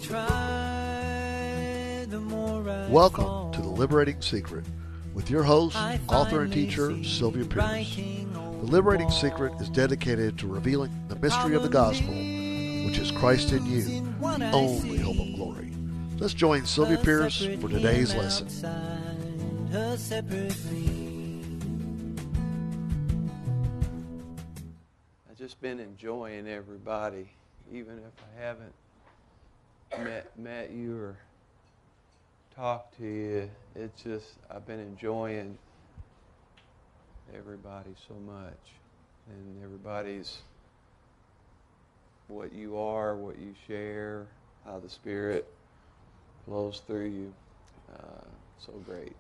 try, the more I Welcome fall. to The Liberating Secret with your host, author and teacher, Sylvia Pearce. The Liberating Secret is dedicated to revealing the mystery of the gospel, which is Christ in you, the only hope of glory. Let's join Sylvia Pearce for today's lesson. I've just been enjoying everybody, even if I haven't met you or talked to you. It's just, I've been enjoying everybody so much. And everybody's, what you are, what you share, how the Spirit flows through you. So great.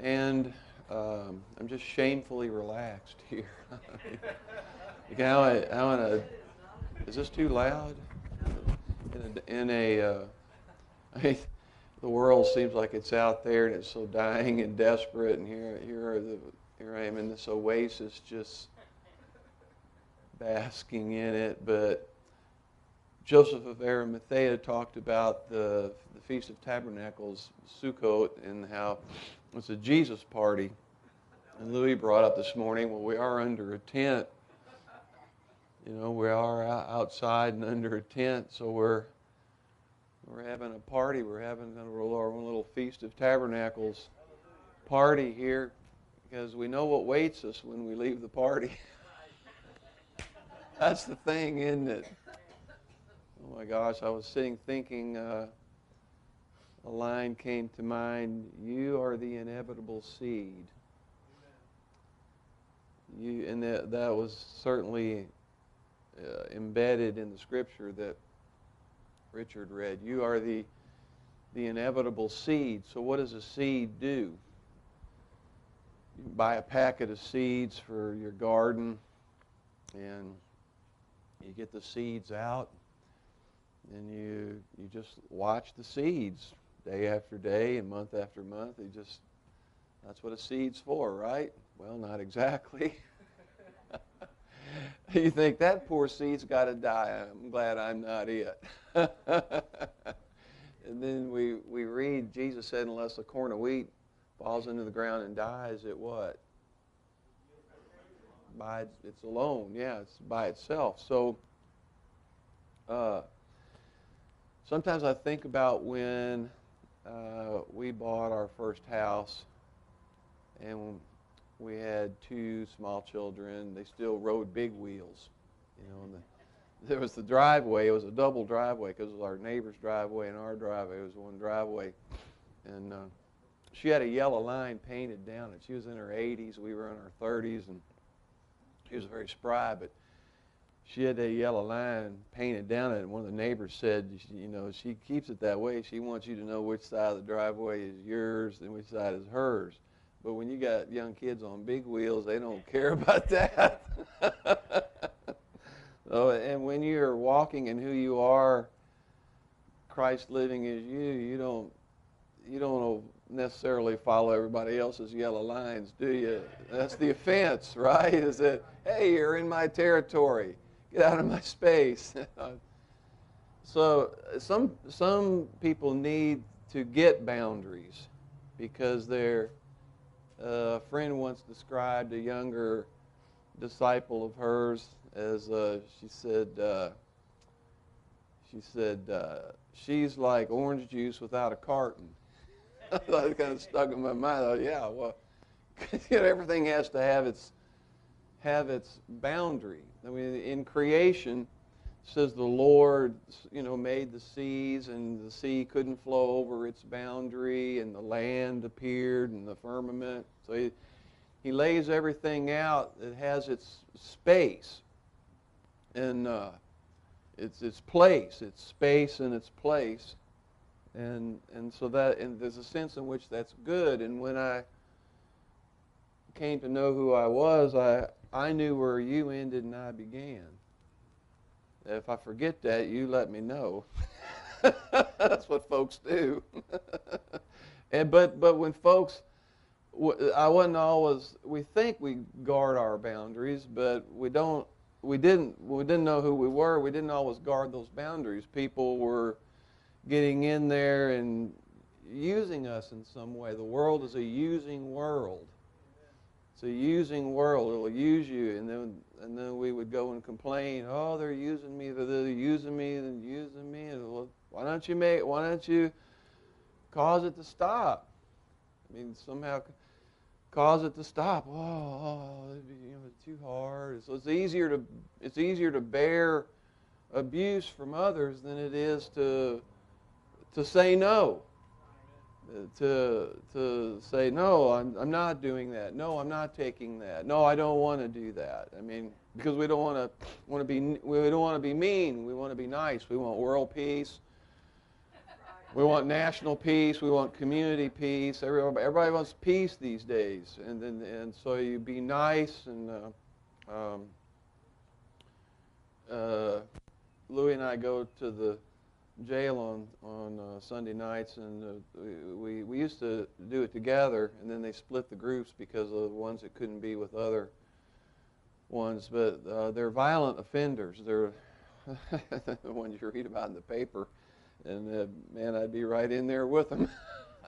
And I'm just shamefully relaxed here. I want to. Is this too loud? The world seems like it's out there and it's so dying and desperate, and here I am in this oasis, just basking in it. But Joseph of Arimathea talked about the Feast of Tabernacles, Sukkot, and how it's a Jesus party. And Louis brought up this morning, well, we are under a tent. You know, we are outside and under a tent, so we're having a party. We're having our own little Feast of Tabernacles party here, because we know what waits us when we leave the party. That's the thing, isn't it? Oh my gosh, I was sitting thinking, a line came to mind, you are the inevitable seed. And that was certainly embedded in the scripture that Richard read. You are the inevitable seed. So what does a seed do? You buy a packet of seeds for your garden, and you get the seeds out, and you just watch the seeds day after day and month after month. That's what a seed's for, right? Well, not exactly. You think, that poor seed's got to die. I'm glad I'm not it. And then we read, Jesus said, unless a corn of wheat falls into the ground and dies, it what? It's alone. Yeah, it's by itself. So sometimes I think about when we bought our first house, and we had two small children. They still rode big wheels, you know. And there was the driveway. It was a double driveway, because it was our neighbor's driveway and our driveway. It was one driveway, and she had a yellow line painted down it. She was in her 80s. We were in our 30s, and she was very spry, but she had a yellow line painted down it. And one of the neighbors said, you know, she keeps it that way. She wants you to know which side of the driveway is yours and which side is hers. But when you got young kids on big wheels, they don't care about that. So, and when you're walking in who you are, Christ living as you don't necessarily follow everybody else's yellow lines, do you? That's the offense, right? Is that, hey, you're in my territory. Get out of my space. So some people need to get boundaries, because they're. A friend once described a younger disciple of hers as she said she's like orange juice without a carton. That kind of stuck in my mind. I thought, yeah, well, you know, everything has to have its boundary. I mean, in creation, it says the Lord, you know, made the seas, and the sea couldn't flow over its boundary, and the land appeared, and the firmament. So he lays everything out that has its space, and its place, its space and its place, and so that, and there's a sense in which that's good. And when I came to know who I was, I knew where you ended and I began. If I forget that, you let me know. That's what folks do. But when folks, I wasn't always. We think we guard our boundaries, but we don't. We didn't know who we were. We didn't always guard those boundaries. People were getting in there and using us in some way. The world is a using world. It's a using world. It'll use you, and then we would go and complain. Oh, they're using me. They're using me. They're using me. And, well, why don't you cause it to stop? I mean, somehow cause it to stop. It's too hard. So it's easier to bear abuse from others than it is to say no. To say no, I'm not doing that. No, I'm not taking that. No, I don't want to do that. I mean, because we don't want to be mean. We want to be nice. We want world peace. We want national peace. We want community peace. Everybody wants peace these days, and so you be nice. And Louie and I go to the jail on Sunday nights, and we used to do it together, and then they split the groups because of the ones that couldn't be with other ones. But they're violent offenders. They're the ones you read about in the paper. And man, I'd be right in there with them.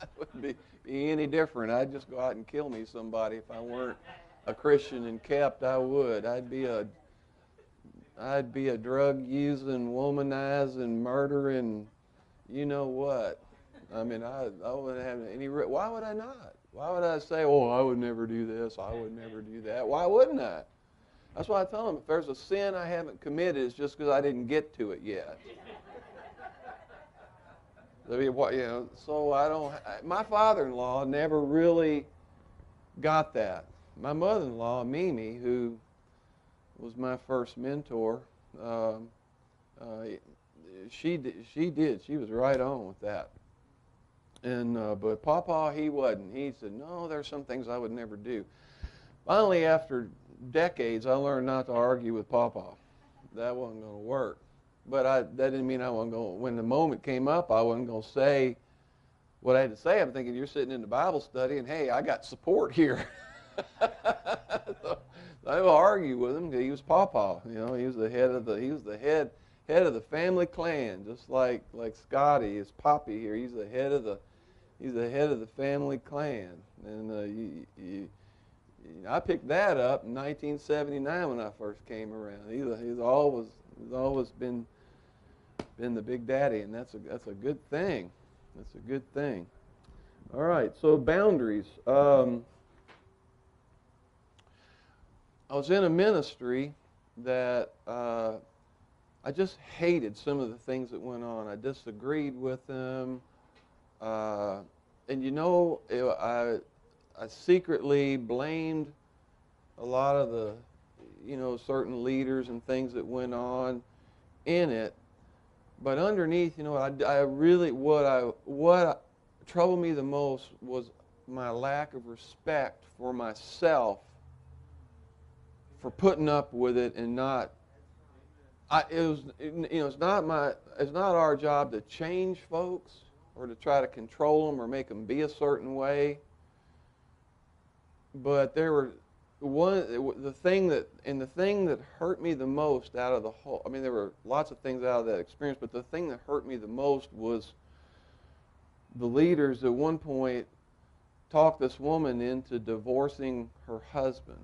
I wouldn't be any different. I'd just go out and kill me somebody if I weren't a Christian and kept. I would. I'd be a drug-using, womanizing, murdering, you know what. I mean, I wouldn't have any. Why would I not? Why would I say, oh, I would never do this, I would never do that? Why wouldn't I? That's why I tell them, if there's a sin I haven't committed, it's just because I didn't get to it yet. So I don't. My father-in-law never really got that. My mother-in-law, Mimi, who was my first mentor, she did. She was right on with that. And but Papa, he wasn't. He said, no, there's some things I would never do. Finally, after decades, I learned not to argue with Papa. That wasn't going to work. But that didn't mean I wasn't going to, when the moment came up, I wasn't going to say what I had to say. I'm thinking, you're sitting in the Bible study, and hey, I got support here. So I would argue with him because he was Papa. You know, he was the head of the family clan, just like Scotty is Poppy here. He's the head of the family clan. And I picked that up in 1979 when I first came around. He's always been the big daddy, and that's a good thing. That's a good thing. All right, so boundaries. I was in a ministry that I just hated some of the things that went on. I disagreed with them, and I secretly blamed a lot of the certain leaders and things that went on in it. But underneath, what troubled me the most was my lack of respect for myself for putting up with it and not. It's not our job to change folks or to try to control them or make them be a certain way. But the thing that hurt me the most out of the whole, I mean, there were lots of things out of that experience, but the thing that hurt me the most was the leaders at one point talked this woman into divorcing her husband.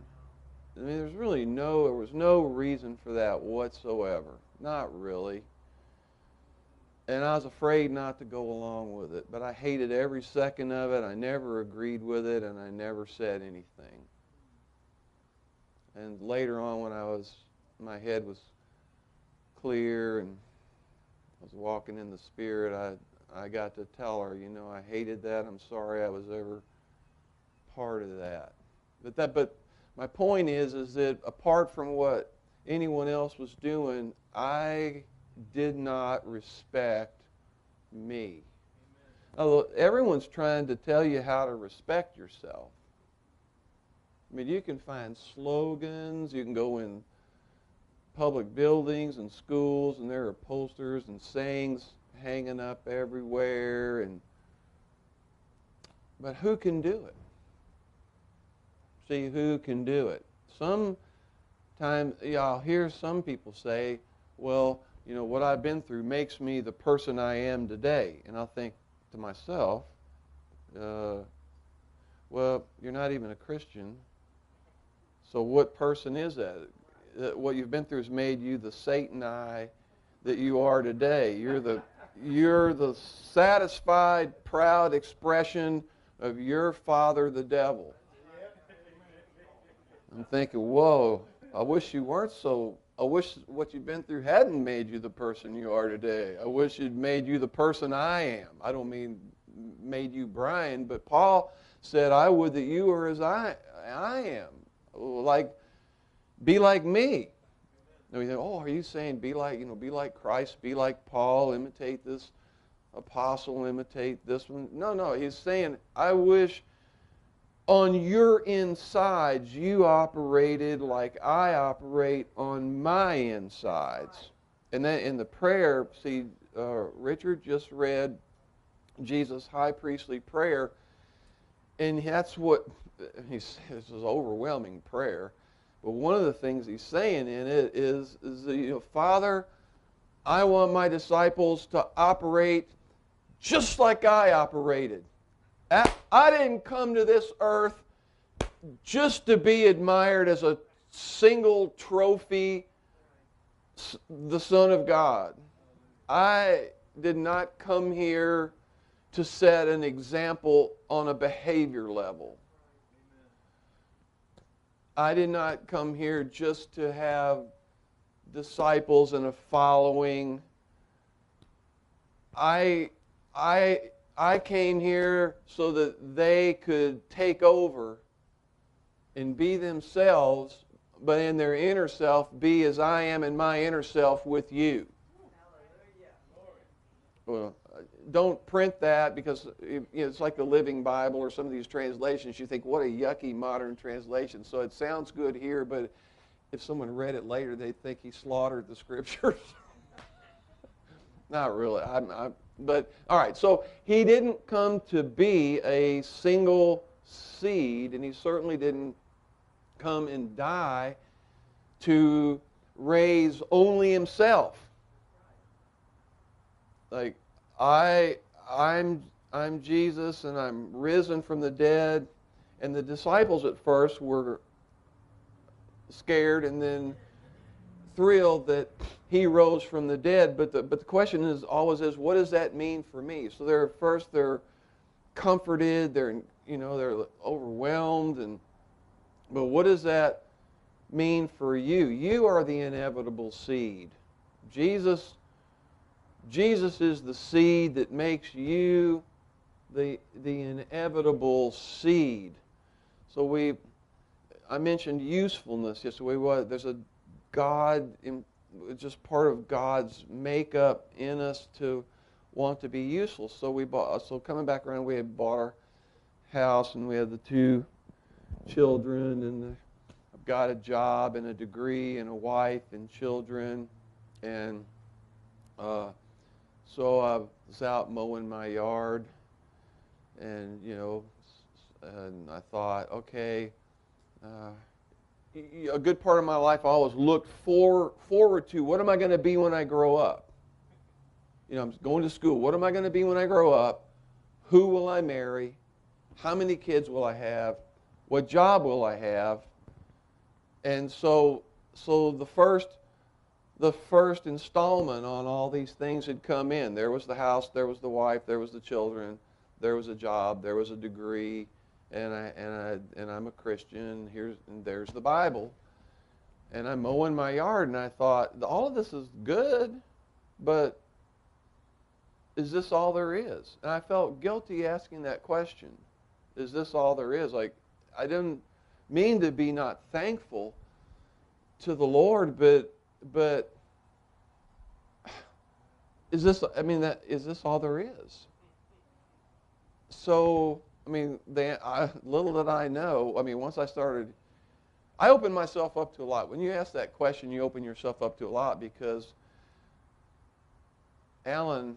I mean, there was no reason for that whatsoever. Not really. And I was afraid not to go along with it, but I hated every second of it. I never agreed with it, and I never said anything. And later on, when my head was clear and I was walking in the Spirit, I got to tell her, I hated that. I'm sorry I was ever part of that. But my point is that apart from what anyone else was doing, I did not respect me. Although everyone's trying to tell you how to respect yourself. I mean, you can find slogans, you can go in public buildings and schools, and there are posters and sayings hanging up everywhere, but who can do it? See, who can do it? Sometimes I'll hear some people say, well, you know, what I've been through makes me the person I am today. And I'll think to myself, well, you're not even a Christian. So what person is that? What you've been through has made you the Satan I that you are today. You're the satisfied, proud expression of your father, the devil. I'm thinking, whoa, I wish you weren't so. I wish what you've been through hadn't made you the person you are today. I wish it made you the person I am. I don't mean made you Brian, but Paul said, I would that you were as I am. Like, be like me. And we think, oh, are you saying be like Christ, be like Paul, imitate this apostle, imitate this one? No, he's saying, I wish on your insides you operated like I operate on my insides. And then in the prayer, see, Richard just read Jesus' high priestly prayer, and that's what he says is overwhelming prayer. But one of the things he's saying in it is Father, I want my disciples to operate just like I operated. I didn't come to this earth just to be admired as a single trophy, the Son of God. I did not come here to set an example on a behavior level. I did not come here just to have disciples and a following. I came here so that they could take over and be themselves, but in their inner self, be as I am in my inner self with you. Well, don't print that because it's like the Living Bible or some of these translations. You think, what a yucky modern translation. So it sounds good here, but if someone read it later, they'd think he slaughtered the Scriptures. Not really. But, all right, so he didn't come to be a single seed, and he certainly didn't come and die to raise only himself. Like, I'm Jesus, and I'm risen from the dead. And the disciples at first were scared and then thrilled that he rose from the dead. But the question always is, what does that mean for me? So they're comforted, they're overwhelmed, but what does that mean for you? You are the inevitable seed. Jesus is the seed that makes you the inevitable seed. So I mentioned usefulness yesterday. There's a God, just part of God's makeup in us to want to be useful. So coming back around, we had bought our house, and we had the 2 children, and I've got a job and a degree and a wife and children, and so I was out mowing my yard, and and I thought, okay, a good part of my life I always looked forward to, what am I going to be when I grow up? I'm going to school. What am I going to be when I grow up? Who will I marry? How many kids will I have? What job will I have? And so the first installment on all these things had come in. There was the house, there was the wife, there was the children, there was a job, there was a degree, and I'm a Christian. There's the Bible, and I'm mowing my yard, and I thought, all of this is good, but is this all there is? And I felt guilty asking that question. Is this all there is? Like, I didn't mean to be not thankful to the Lord, but is this all there is? So, little did I know, once I opened myself up to a lot. When you ask that question, you open yourself up to a lot, because Alan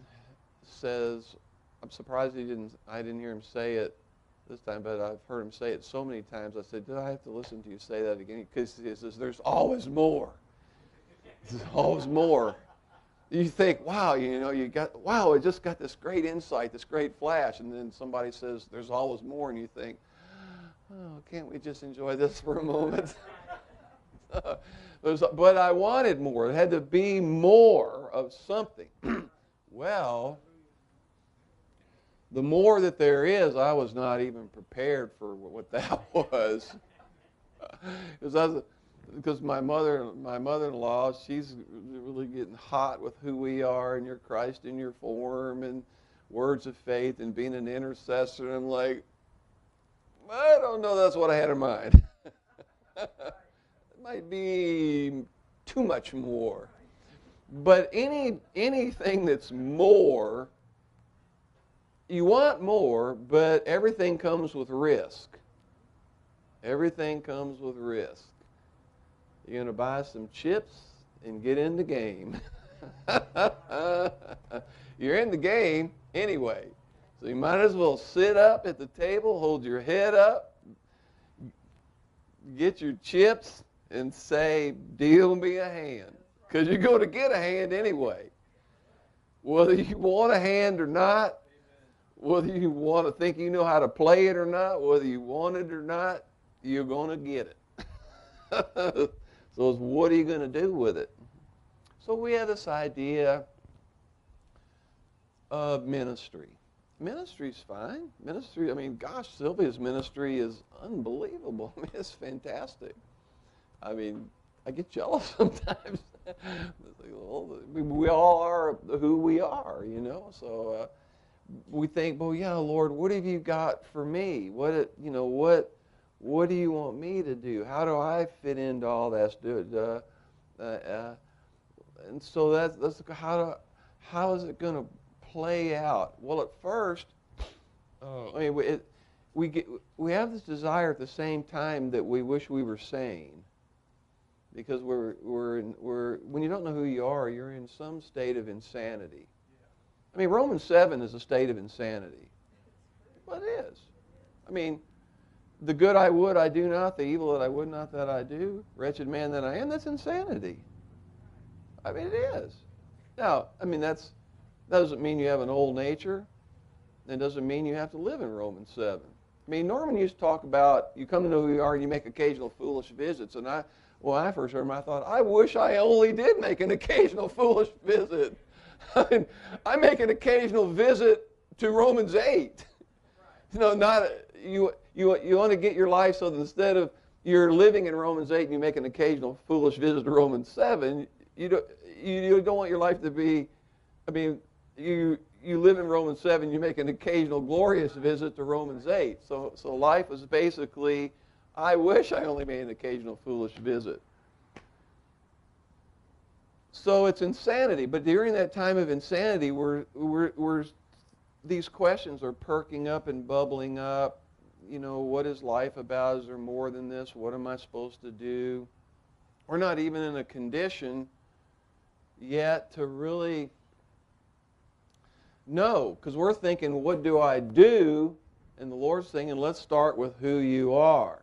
says, I'm surprised I didn't hear him say it this time, but I've heard him say it so many times. I said, do I have to listen to you say that again? Because he says, there's always more. There's always more. You think, wow, I just got this great insight, this great flash, and then somebody says, there's always more, and you think, oh, can't we just enjoy this for a moment? But I wanted more. It had to be more of something. Well, the more that there is, I was not even prepared for what that was. Because my mother-in-law, she's really getting hot with who we are, and you're Christ in your form, and words of faith, and being an intercessor. And I'm like, I don't know that's what I had in mind. It might be too much more. But anything that's more, you want more, but everything comes with risk. Everything comes with risk. You're going to buy some chips and get in the game. You're in the game anyway. So you might as well sit up at the table, hold your head up, get your chips, and say, deal me a hand. Because you're going to get a hand anyway. Whether you want a hand or not, whether you want to think you know how to play it or not, whether you want it or not, you're going to get it. So it's what are you going to do with it? So we have this idea of ministry. Ministry's fine. Ministry, gosh, Sylvia's ministry is unbelievable. It's fantastic. I get jealous sometimes. We all are who we are, So we think, well, yeah, Lord, what have you got for me? What do you want me to do? How do I fit into all that? And so that's how is it going to play out? Well, at first, we have this desire at the same time that we wish we were sane. Because when you don't know who you are, you're in some state of insanity. Romans 7 is a state of insanity. Well, it is. The good I would, I do not. The evil that I would not, that I do. Wretched man that I am. That's insanity. It is. Now, that doesn't mean you have an old nature. It doesn't mean you have to live in Romans 7. Norman used to talk about you come to know who you are and you make occasional foolish visits. And when I first heard him, I thought, I wish I only did make an occasional foolish visit. I make an occasional visit to Romans 8. You want to get your life so that instead of you're living in Romans 8 and you make an occasional foolish visit to Romans 7, you don't want your life to be, you live in Romans 7, you make an occasional glorious visit to Romans 8. So life is basically, I wish I only made an occasional foolish visit. So it's insanity. But during that time of insanity, these questions are perking up and bubbling up. What is life about? Is there more than this? What am I supposed to do? We're not even in a condition yet to really know, because we're thinking, what do I do? And the Lord's thinking, let's start with who you are.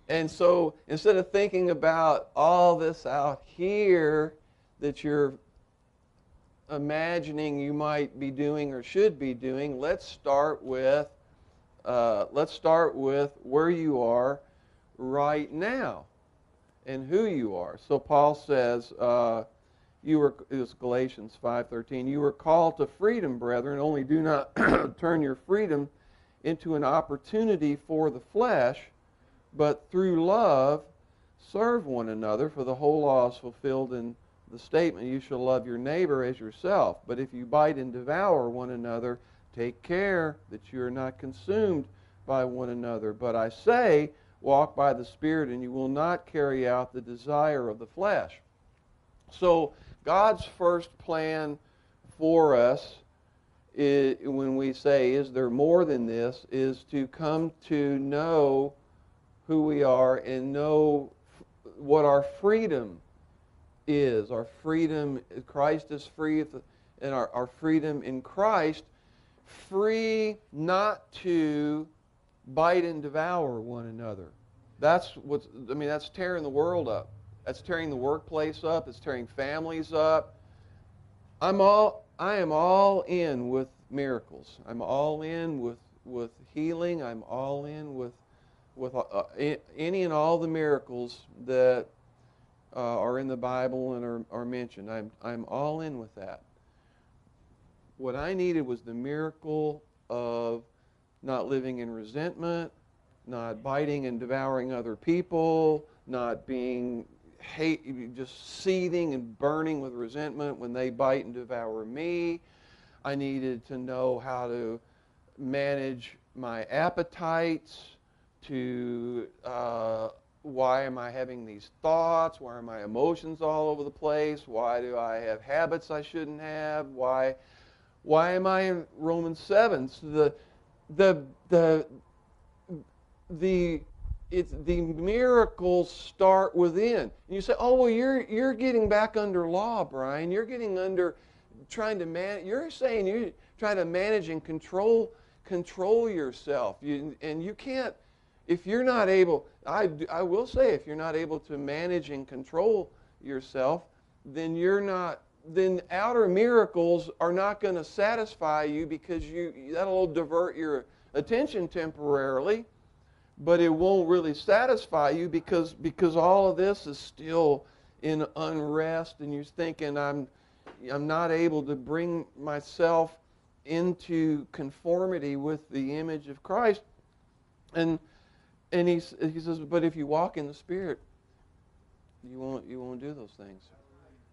And so instead of thinking about all this out here that you're imagining you might be doing or should be doing, let's start with where you are right now and who you are. So Paul says, it's Galatians 5:13, you were called to freedom, brethren, only do not turn your freedom into an opportunity for the flesh, but through love serve one another, for the whole law is fulfilled in the statement, you shall love your neighbor as yourself. But if you bite and devour one another, take care that you are not consumed by one another. But I say, walk by the Spirit, and you will not carry out the desire of the flesh. So God's first plan for us, when we say, is there more than this, is to come to know who we are and know what our freedom is. Our freedom, Christ is free, and our freedom in Christ, free not to bite and devour one another. That's tearing the world up. That's tearing the workplace up. It's tearing families up. I am all in with miracles. I'm all in with healing. I'm all in with any and all the miracles that are in the Bible and are mentioned. I'm all in with that. What I needed was the miracle of not living in resentment, not biting and devouring other people, not being just seething and burning with resentment when they bite and devour me. I needed to know how to manage my appetites, to why am I having these thoughts? Why are my emotions all over the place? Why do I have habits I shouldn't have? Why am I in Romans 7? So the miracles start within. And you say, oh, well, you're getting back under law, Brian. You're getting under trying to manage. You're saying you're trying to manage and control yourself. And you can't, if you're not able, I will say, if you're not able to manage and control yourself, then then outer miracles are not going to satisfy you, because that'll divert your attention temporarily, but it won't really satisfy you because all of this is still in unrest, and you're thinking, I'm not able to bring myself into conformity with the image of Christ. And he says, but if you walk in the Spirit, you won't do those things.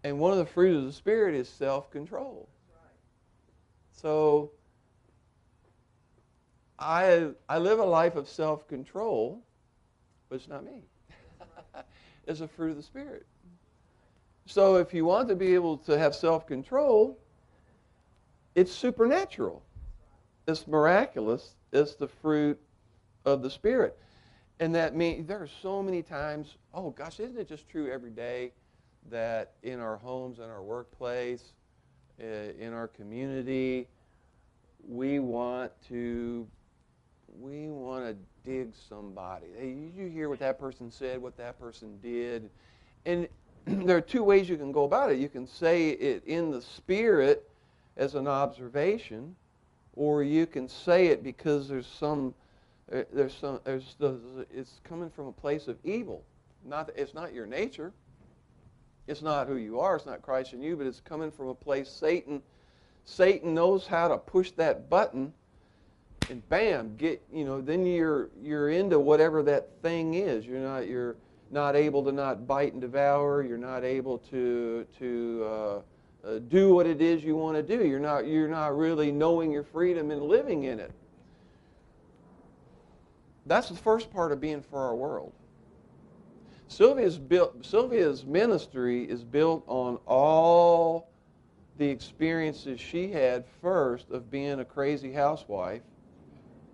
And one of the fruits of the Spirit is self-control. So I live a life of self-control, but it's not me. It's a fruit of the Spirit. So if you want to be able to have self-control, it's supernatural. It's miraculous. It's the fruit of the Spirit. And that means there are so many times, oh gosh, isn't it just true every day that in our homes, in our workplace, in our community, we want to dig somebody. Hey, you hear what that person said, what that person did. And there are two ways you can go about it. You can say it in the Spirit as an observation, or you can say it because it's coming from a place of evil. It's not your nature. It's not who you are. It's not Christ in you, but it's coming from a place Satan knows how to push that button, and bam, then you're into whatever that thing is. You're not able to not bite and devour. You're not able to do what it is you want to do. You're not really knowing your freedom and living in it. That's the first part of being for our world. Sylvia's ministry is built on all the experiences she had first of being a crazy housewife,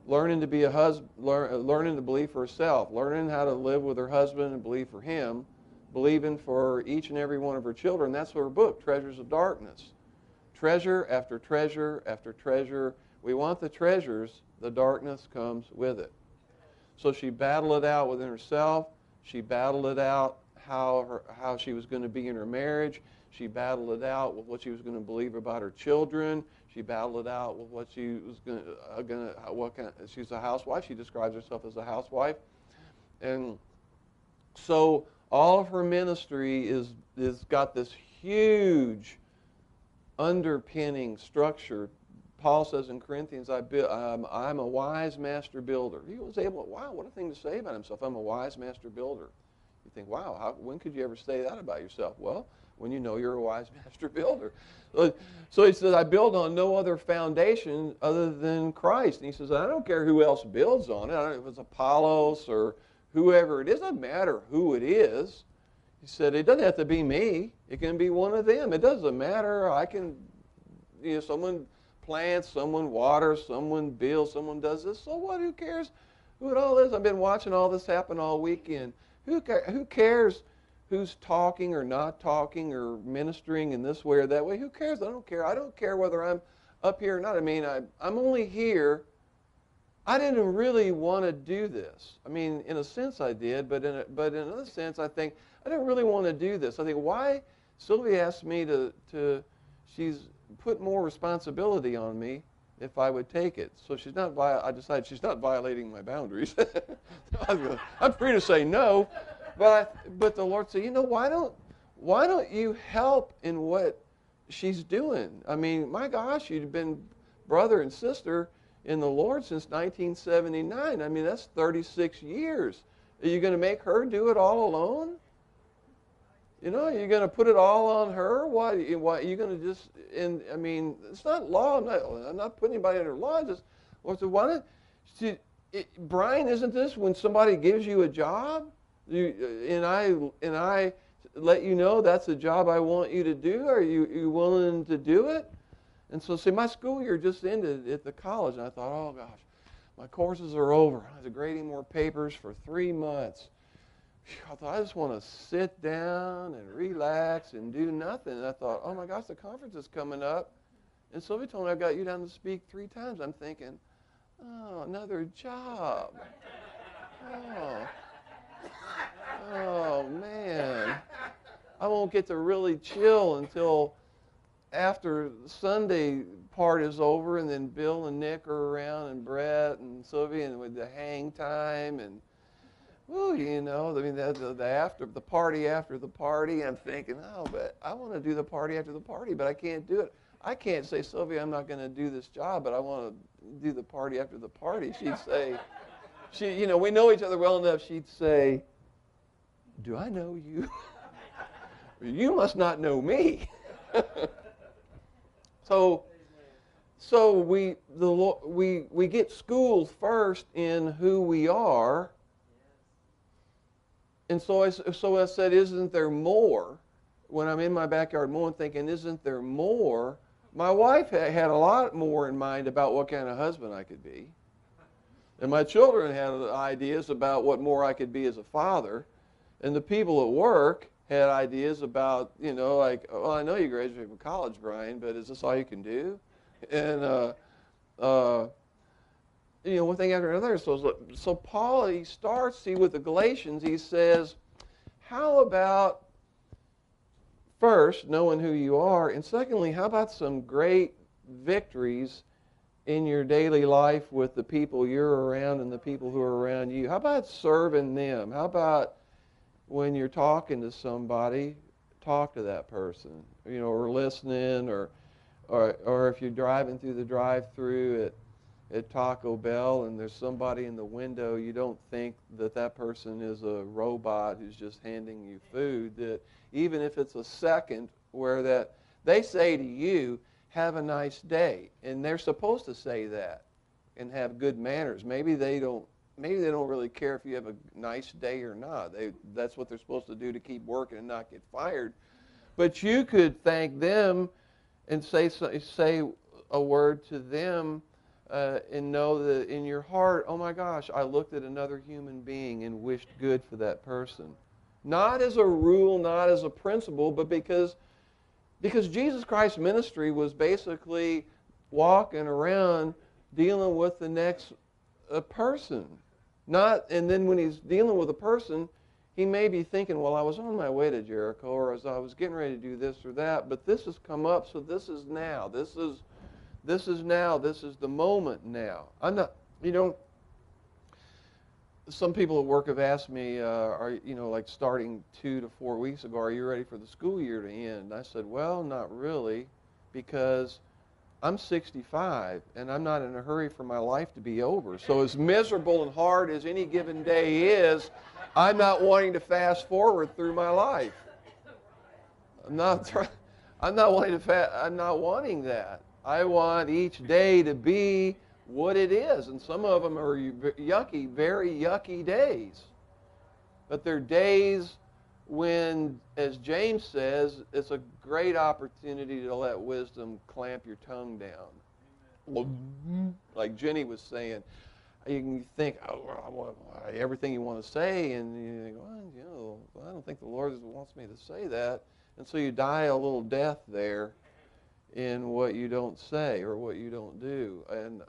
learning to be a husband, learning to believe for herself, learning how to live with her husband and believe for him, believing for each and every one of her children. That's her book, Treasures of Darkness. Treasure after treasure after treasure. We want the treasures, the darkness comes with it. So she battled it out within herself. She battled it out how she was going to be in her marriage. She battled it out with what she was going to believe about her children. She battled it out with what she was she's a housewife. She describes herself as a housewife. And so all of her ministry is got this huge underpinning structure. Paul says in Corinthians, I'm a wise master builder. He was able, wow, what a thing to say about himself. I'm a wise master builder. You think, wow, when could you ever say that about yourself? Well, when you know you're a wise master builder. So he says, I build on no other foundation other than Christ. And he says, I don't care who else builds on it. I don't know if it's Apollos or whoever it is. It doesn't matter who it is. He said, it doesn't have to be me. It can be one of them. It doesn't matter. I can, someone plants, someone waters, someone builds, someone does this. So what? Who cares who it all is? I've been watching all this happen all weekend. Who cares who's talking or not talking or ministering in this way or that way? Who cares? I don't care. I don't care whether I'm up here or not. I mean, I'm only here. I didn't really want to do this. I mean, in a sense I did, but in another sense I think I didn't really want to do this. I think, why? Sylvia asked me she's put more responsibility on me if I would take it. So I decided she's not violating my boundaries. I'm free to say no, but the Lord said, why don't you help in what she's doing? I mean, my gosh, you've been brother and sister in the Lord since 1979. I mean, that's 36 years. Are you going to make her do it all alone? You're going to put it all on her? Why are you going to just, I mean, it's not law. I'm not putting anybody under law. Why don't, Brian, isn't this when somebody gives you a job? And I let you know that's a job I want you to do? Are you willing to do it? And so, see, my school year just ended at the college, and I thought, oh, gosh, my courses are over. I was grading more papers for 3 months. I thought, I just want to sit down and relax and do nothing. And I thought, oh, my gosh, the conference is coming up. And Sylvia told me I got you down to speak 3 times. I'm thinking, oh, another job. Oh, man. I won't get to really chill until after the Sunday part is over, and then Bill and Nick are around, and Brett and Sylvia, and with the hang time, and I mean, the party after the party. I'm thinking, oh, but I want to do the party after the party, but I can't do it. I can't say, Sylvia, I'm not going to do this job, but I want to do the party after the party. She'd say, we know each other well enough. She'd say, do I know you? You must not know me. So we get schooled first in who we are. And so I said, isn't there more? When I'm in my backyard mowing, thinking, isn't there more? My wife had a lot more in mind about what kind of husband I could be. And my children had ideas about what more I could be as a father. And the people at work had ideas about, like, well, I know you graduated from college, Brian, but is this all you can do? And, one thing after another. So Paul, he starts, with the Galatians, he says, how about, first, knowing who you are, and secondly, how about some great victories in your daily life with the people you're around and the people who are around you? How about serving them? How about when you're talking to somebody, talk to that person, or listening, or if you're driving through the drive-through at Taco Bell and there's somebody in the window, you don't think that person is a robot who's just handing you food. That even if it's a second where that they say to you, have a nice day, and they're supposed to say that and have good manners. Maybe they don't really care if you have a nice day or not. That's what they're supposed to do to keep working and not get fired. But you could thank them and say a word to them and know that in your heart, oh my gosh, I looked at another human being and wished good for that person. Not as a rule, not as a principle, but because Jesus Christ's ministry was basically walking around dealing with the next person. And then when he's dealing with a person, he may be thinking, well, I was on my way to Jericho, or as I was getting ready to do this or that, but this has come up, so this is now. This is now. This is the moment now. I'm not, some people at work have asked me, like starting 2 to 4 weeks ago, are you ready for the school year to end? I said, well, not really, because I'm 65, and I'm not in a hurry for my life to be over. So as miserable and hard as any given day is, I'm not wanting to fast forward through my life. I'm not wanting that. I want each day to be what it is. And some of them are yucky, very yucky days. But they're days when, as James says, it's a great opportunity to let wisdom clamp your tongue down. Like Jenny was saying, you can think, I want everything you want to say, and you think, well, I don't think the Lord wants me to say that. And so you die a little death there in what you don't say or what you don't do. And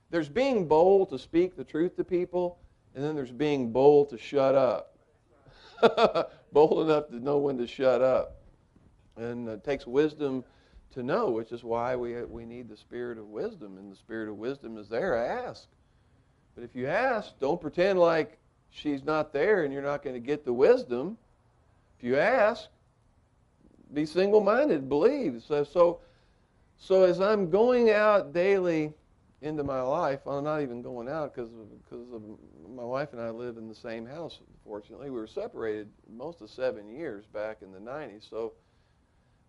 there's being bold to speak the truth to people, and then there's being bold to shut up. bold enough to know when to shut up. And it takes wisdom to know, which is why we need the spirit of wisdom. And the spirit of wisdom is there. Ask. But if you ask, don't pretend like she's not there and you're not going to get the wisdom. If you ask, be single-minded, believe. So as I'm going out daily into my life, I'm not even going out because my wife and I live in the same house, fortunately. We were separated most of 7 years back in the 90s. So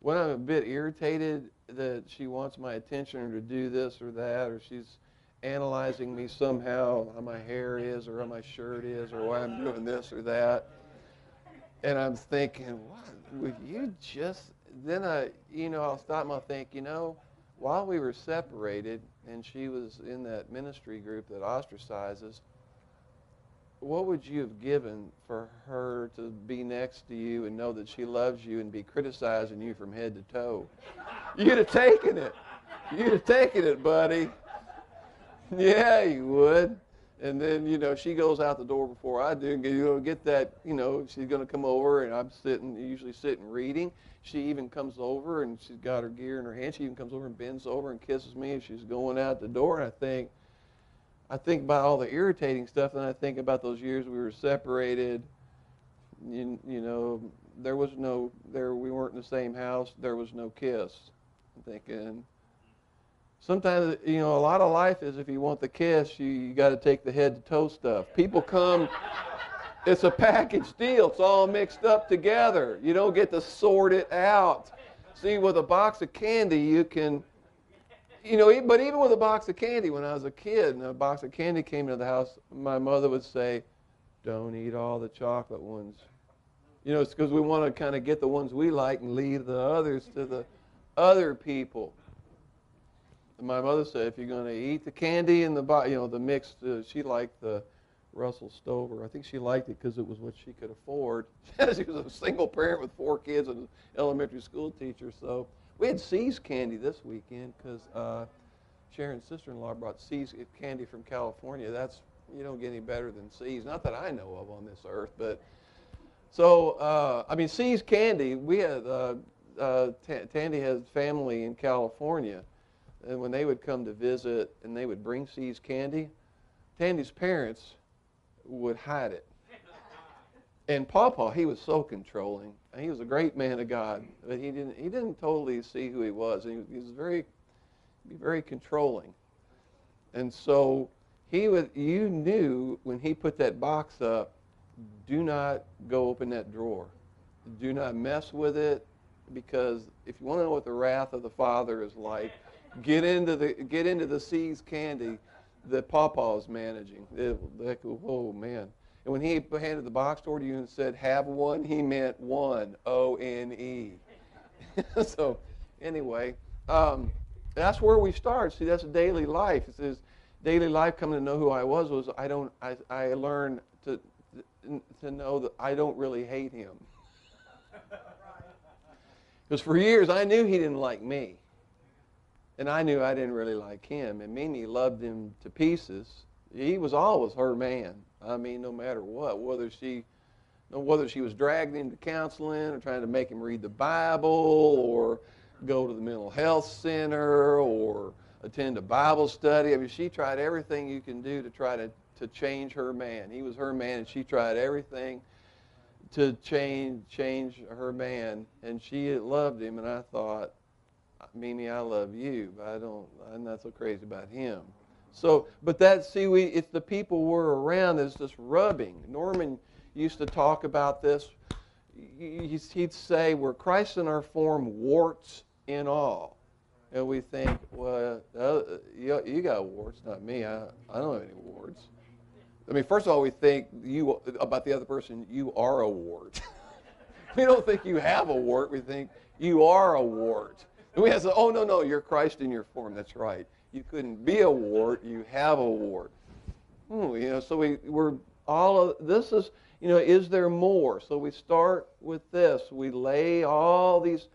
when I'm a bit irritated that she wants my attention or to do this or that, or she's analyzing me somehow, how my hair is or how my shirt is or why I'm doing this or that, and I'm thinking, what would you just, then I'll stop and I'll think, while we were separated and she was in that ministry group that ostracizes, what would you have given for her to be next to you and know that she loves you and be criticizing you from head to toe? You'd have taken it. You'd have taken it, buddy. Yeah, you would. And then, she goes out the door before I do. Get that, she's going to come over, and I'm usually sitting reading. She even comes over, and she's got her gear in her hand. She even comes over and bends over and kisses me as she's going out the door. And I think about all the irritating stuff, and I think about those years we were separated. We weren't in the same house. There was no kiss. I'm thinking, sometimes, a lot of life is if you want the kiss, you got to take the head-to-toe stuff. People come, it's a package deal. It's all mixed up together. You don't get to sort it out. See, with a box of candy, you can, but even with a box of candy, when I was a kid and a box of candy came into the house, my mother would say, don't eat all the chocolate ones. It's because we want to kind of get the ones we like and leave the others to the other people. My mother said, if you're going to eat the candy and the mixed, she liked the Russell Stover. I think she liked it because it was what she could afford. She was a single parent with 4 kids and an elementary school teacher. So we had See's candy this weekend because Sharon's sister-in-law brought See's candy from California. You don't get any better than See's. Not that I know of on this earth, but so See's candy. We had Tandy has family in California. And when they would come to visit and they would bring See's candy, Tandy's parents would hide it. And Pawpaw, he was so controlling. He was a great man of God, but he didn't totally see who he was. He was very controlling. And so you knew when he put that box up, do not go open that drawer. Do not mess with it, because if you want to know what the wrath of the Father is like, get into the See's candy that Pawpaw is managing. Oh, man. And when he handed the box toward you and said, have one, he meant one, O-N-E. So anyway, that's where we start. See, that's daily life. It says daily life, coming to know who I was I learned to know that I don't really hate him. Because for years I knew he didn't like me. And I knew I didn't really like him. And Mimi loved him to pieces. He was always her man. No matter what, whether she was dragged into counseling or trying to make him read the Bible or go to the mental health center or attend a Bible study. She tried everything you can do to try to change her man. He was her man, and she tried everything to change her man. And she loved him, and I thought, Mimi, I love you, but I'm not so crazy about him. So, but it's the people we're around that's just rubbing. Norman used to talk about this. He'd say, we're Christ in our form, warts and all. And we think, well, you got warts, not me. I don't have any warts. First of all, we think about the other person, you are a wart. We don't think you have a wart. We think you are a wart. And we have to say, oh, no, you're Christ in your form. That's right. You couldn't be a wart. You have a wart. So we're all of this is there more? So we start with this. We lay all these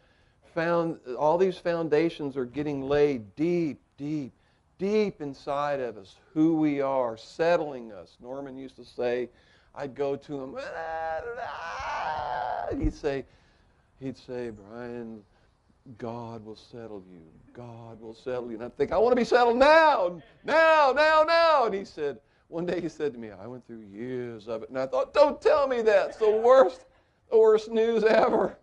foundations are getting laid deep, deep, deep inside of us, who we are, settling us. Norman used to say, I'd go to him, and he'd say, Brian, God will settle you. God will settle you. And I'd think, I want to be settled now. And he said, one day he said to me, I went through years of it. And I thought, don't tell me that. It's the worst news ever.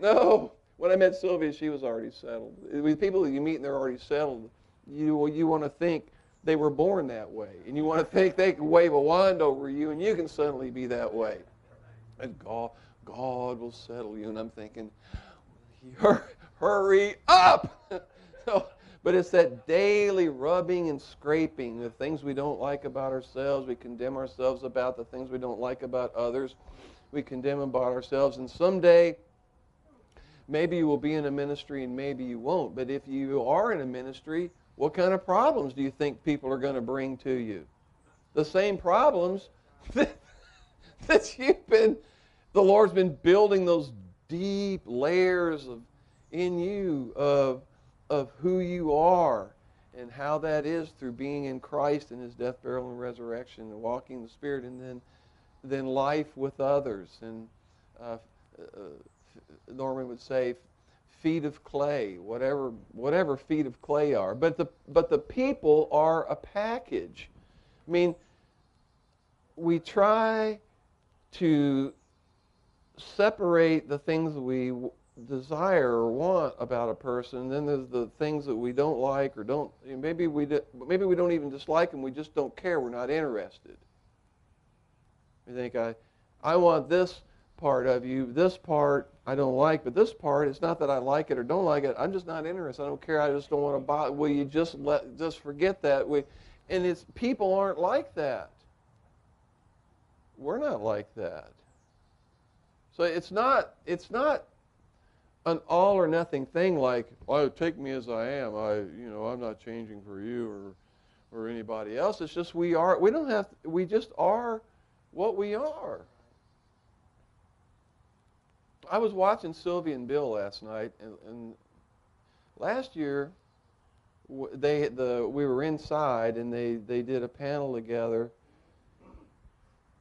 No. When I met Sylvia, she was already settled. With people that you meet and they're already settled, you want to think they were born that way. And you want to think they can wave a wand over you and you can suddenly be that way. And God will settle you. And I'm thinking, hurry up! But it's that daily rubbing and scraping, the things we don't like about ourselves. We condemn ourselves about the things we don't like about others. We condemn about ourselves. And someday, maybe you will be in a ministry and maybe you won't. But if you are in a ministry, what kind of problems do you think people are going to bring to you? The same problems that the Lord's been building those deep layers in you of who you are and how that is through being in Christ and His death, burial, and resurrection and walking in the Spirit, and then life with others. And Norman would say, feet of clay, whatever feet of clay are. But the people are a package. I mean, we try to separate the things that we desire or want about a person. Then there's the things that we don't like or don't. Maybe we don't even dislike them. We just don't care. We're not interested. We think I want this part of you. This part I don't like, but this part, it's not that I like it or don't like it. I'm just not interested. I don't care. I just don't want to bother. Will you just forget that? And people aren't like that. We're not like that. So it's not an all or nothing thing like, well, take me as I am. I'm not changing for you or anybody else. It's just we just are what we are. I was watching Sylvia and Bill last night, and last year we were inside and they did a panel together.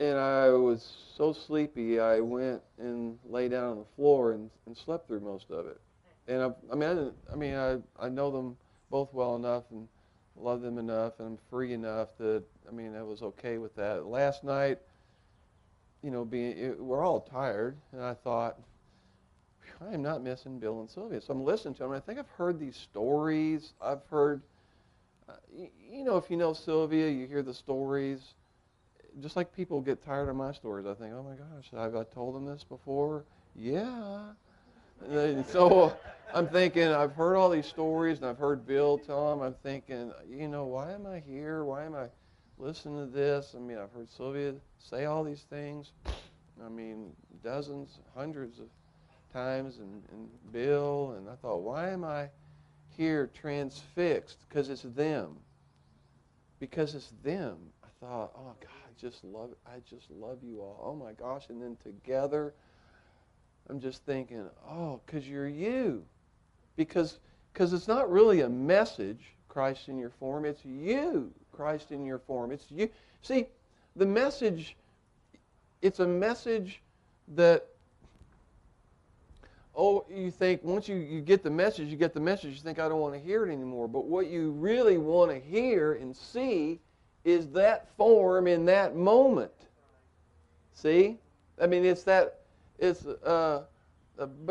And I was so sleepy, I went and lay down on the floor and slept through most of it. And I know them both well enough and love them enough, and I'm free enough that I was okay with that. Last night, we're all tired, and I thought, I am not missing Bill and Sylvia. So I'm listening to them, and I think I've heard these stories. I've heard, if you know Sylvia, you hear the stories. Just like people get tired of my stories, I think, oh my gosh, have I told them this before? Yeah. And so I'm thinking, I've heard all these stories, and I've heard Bill tell them. I'm thinking, why am I here? Why am I listening to this? I've heard Sylvia say all these things. Dozens, hundreds of times, and Bill, and I thought, why am I here transfixed? Because it's them. Because it's them. I thought, oh God, I just love you all. Oh my gosh. And then together, I'm just thinking, oh, because you're you. Because it's not really a message, Christ in your form. It's you, Christ in your form. It's you. See, the message, it's a message that, you think once you get the message, you think, I don't want to hear it anymore. But what you really want to hear and see is that form in that moment. See? But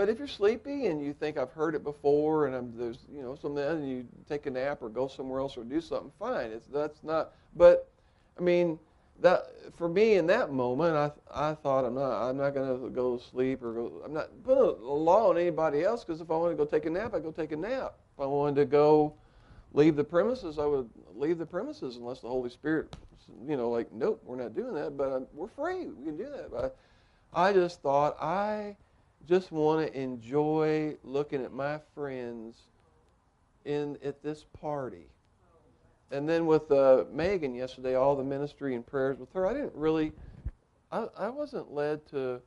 if you're sleepy and you think I've heard it before and there's something, and you take a nap or go somewhere else or do something, fine. That's not. But that for me in that moment, I thought I'm not going to go to sleep or go. I'm not putting a law on anybody else, because if I wanted to go take a nap, I'd go take a nap. If I wanted to go leave the premises, I would leave the premises, unless the Holy Spirit, nope, we're not doing that, but we're free. We can do that. But I just thought, I just want to enjoy looking at my friends at this party. And then with Megan yesterday, all the ministry and prayers with her, I wasn't led to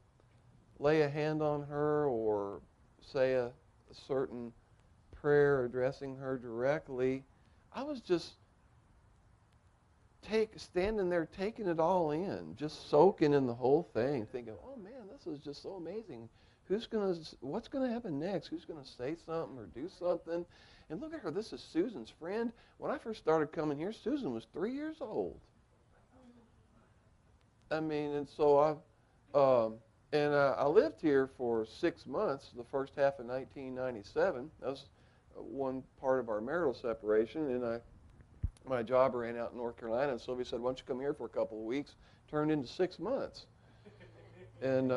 lay a hand on her or say a certain prayer addressing her directly. I was just standing there taking it all in, just soaking in the whole thing, thinking, oh man, this is just so amazing. What's gonna happen next? Who's gonna say something or do something? And look at her. This is Susan's friend. When I first started coming here, Susan was 3 years old. I mean, and so I lived here for 6 months, the first half of 1997. That was one part of our marital separation, and my job ran out in North Carolina, and Sylvia said, why don't you come here for a couple of weeks? Turned into 6 months. And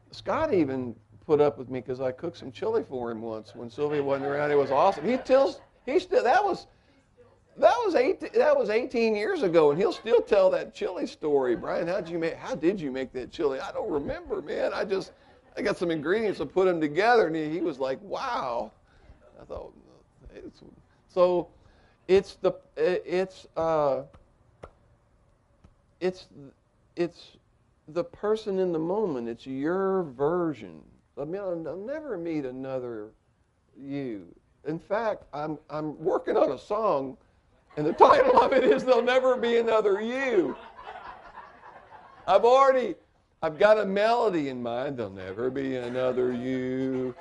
Scott even put up with me because I cooked some chili for him once when Sylvia wasn't around. It was awesome. That was 18 years ago, and he'll still tell that chili story. Brian, how did you make that chili? I don't remember, man. I got some ingredients and put them together, and he was like, wow. I thought, it's the person in the moment. It's your version. I mean, I'll never meet another you. In fact, I'm working on a song, and the title of it is "There'll Never Be Another You." I've got a melody in mind. There'll never be another you.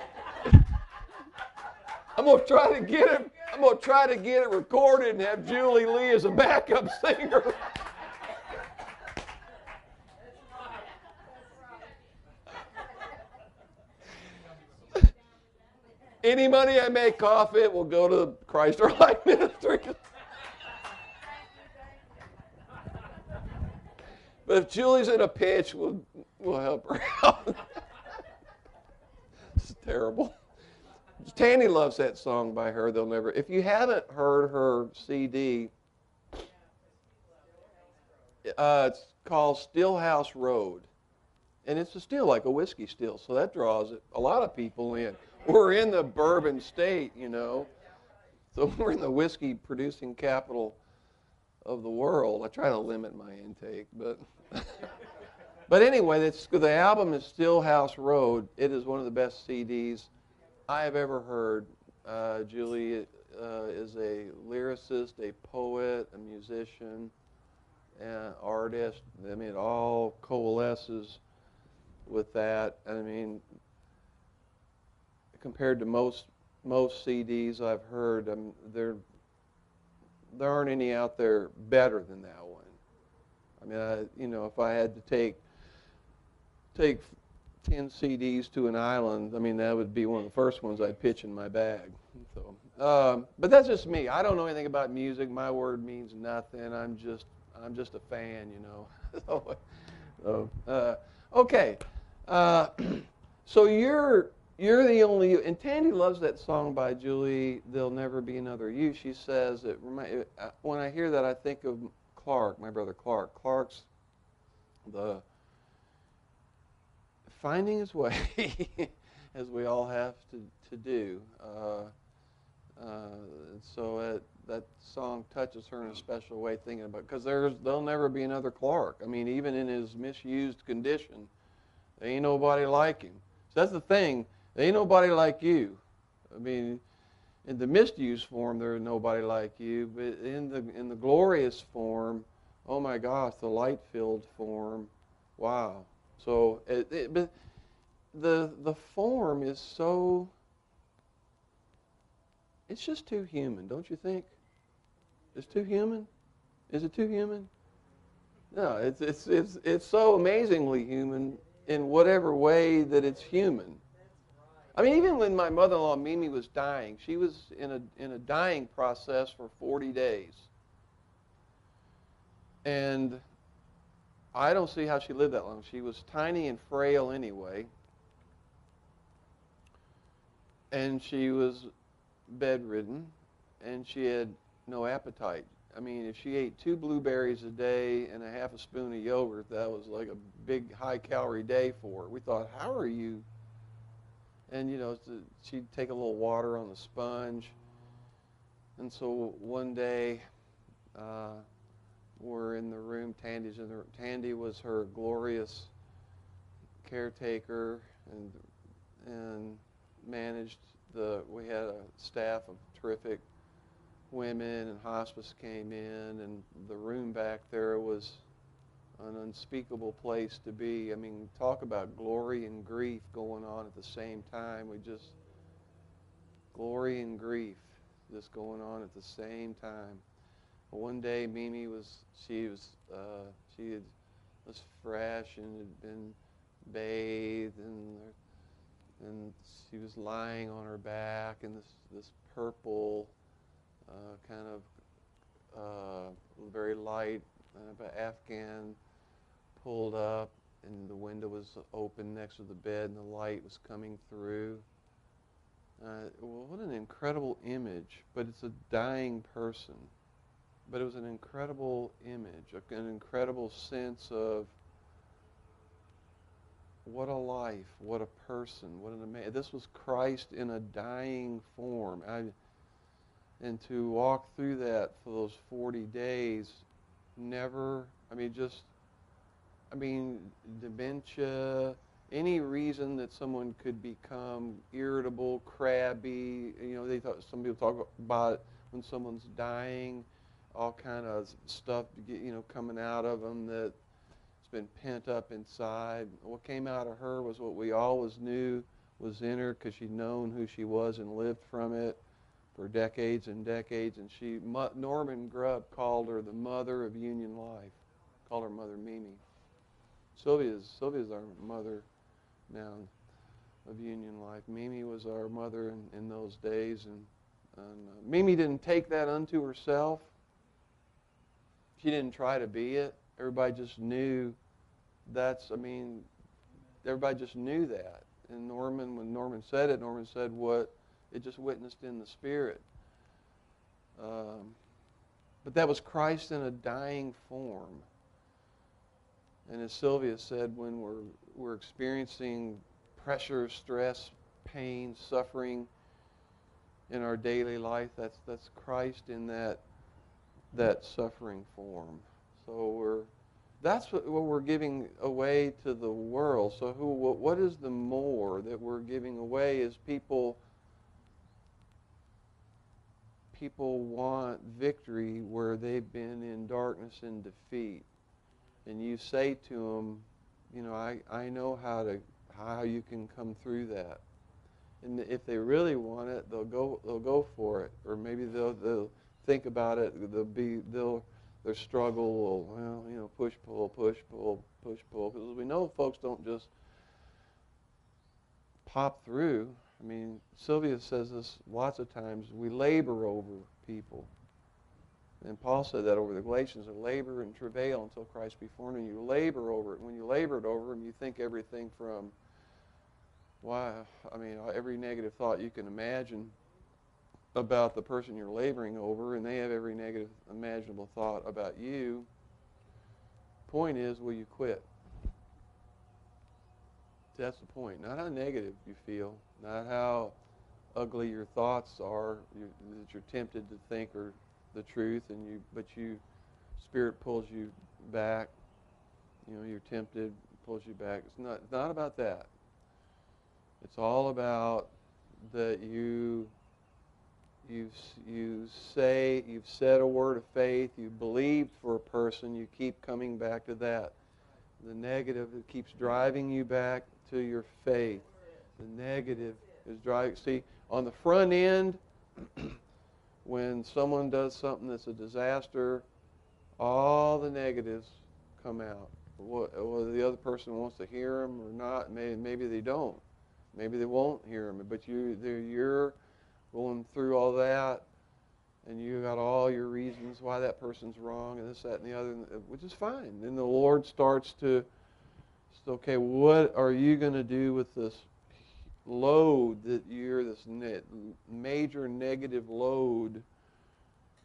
I'm gonna try to get it recorded and have Julie Lee as a backup singer. Any money I make off it will go to Christ Our Life Ministry. But if Julie's in a pinch, we'll help her out. It's terrible. Tandy loves that song by her. If you haven't heard her CD, it's called Stillhouse Road. And it's a still, like a whiskey still. So that draws a lot of people in. We're in the bourbon state, you know. So we're in the whiskey producing capital of the world. I try to limit my intake, but but anyway, the album is Stillhouse Road. It is one of the best CDs I have ever heard. Julie is a lyricist, a poet, a musician, an artist. I mean, it all coalesces with that. I mean, compared to most CDs I've heard, there aren't any out there better than that one. I mean, if I had to take 10 CDs to an island, I mean, that would be one of the first ones I'd pitch in my bag. So, but that's just me. I don't know anything about music. My word means nothing. I'm just a fan, you know. Okay. So you're the only, and Tandy loves that song by Julie, There'll Never Be Another You. She says, when I hear that, I think of Clark, my brother Clark. Clark's the finding his way, as we all have to do. So that song touches her in a special way, thinking about, because there'll never be another Clark. I mean, even in his misused condition, there ain't nobody like him. So that's the thing. There ain't nobody like you. I mean, in the misused form, there's nobody like you. But in the glorious form, oh my gosh, the light-filled form, wow. So, but the form is so. It's just too human, don't you think? It's too human. Is it too human? No, it's so amazingly human in whatever way that it's human. I mean, even when my mother-in-law Mimi was dying, she was in a dying process for 40 days. And I don't see how she lived that long. She was tiny and frail anyway. And she was bedridden, and she had no appetite. I mean, if she ate 2 blueberries a day and a half a spoon of yogurt, that was like a big high-calorie day for her. We thought, how are you? And, she'd take a little water on the sponge. And so one day, we're in the room. Tandy's in the Tandy was her glorious caretaker and managed we had a staff of terrific women and hospice came in, and the room back there was an unspeakable place to be. I mean, talk about glory and grief going on at the same time. Glory and grief just going on at the same time. Well, one day Mimi was fresh and had been bathed, and she was lying on her back in this purple kind of very light Afghan pulled up, and the window was open next to the bed, and the light was coming through. Well, what an incredible image, but it's a dying person. But it was an incredible image, an incredible sense of what a life, what a person, what an amazing. This was Christ in a dying form. And to walk through that for those 40 days, dementia, any reason that someone could become irritable, crabby. Some people talk about it when someone's dying, all kind of stuff, coming out of them that's been pent up inside. What came out of her was what we always knew was in her, because she'd known who she was and lived from it for decades and decades. And Norman Grubb called her the mother of union life. Called her Mother Mimi. Sylvia's our mother now of union life. Mimi was our mother in those days, and Mimi didn't take that unto herself. She didn't try to be it. Everybody just knew everybody just knew that. And when Norman said what it just witnessed in the Spirit. But that was Christ in a dying form. And as Sylvia said, when we're experiencing pressure, stress, pain, suffering in our daily life, that's Christ in that suffering form. So that's what we're giving away to the world. So what is the more that we're giving away is people want victory where they've been in darkness and defeat. And you say to them, I know how you can come through that. And if they really want it, they'll go for it. Or maybe they'll think about it. Their struggle will, push, pull, push, pull, push, pull. Because we know folks don't just pop through. I mean, Sylvia says this lots of times. We labor over people. And Paul said that over the Galatians, labor and travail until Christ be formed, and you labor over it. When you labored over them, you think everything from, every negative thought you can imagine about the person you're laboring over, and they have every negative imaginable thought about you. Point is, will you quit? That's the point. Not how negative you feel, not how ugly your thoughts are that you're tempted to think are the truth, but Spirit pulls you back. You're tempted, pulls you back. It's not about that. It's all about that you've said a word of faith, you believed for a person, you keep coming back to that. The negative, it keeps driving you back to your faith. The negative is driving. See, on the front end, when someone does something that's a disaster, all the negatives come out. Whether the other person wants to hear them or not, maybe they don't. Maybe they won't hear them. But you're going through all that, and you got all your reasons why that person's wrong, and this, that, and the other, which is fine. Then the Lord starts to, okay, what are you going to do with this load this major negative load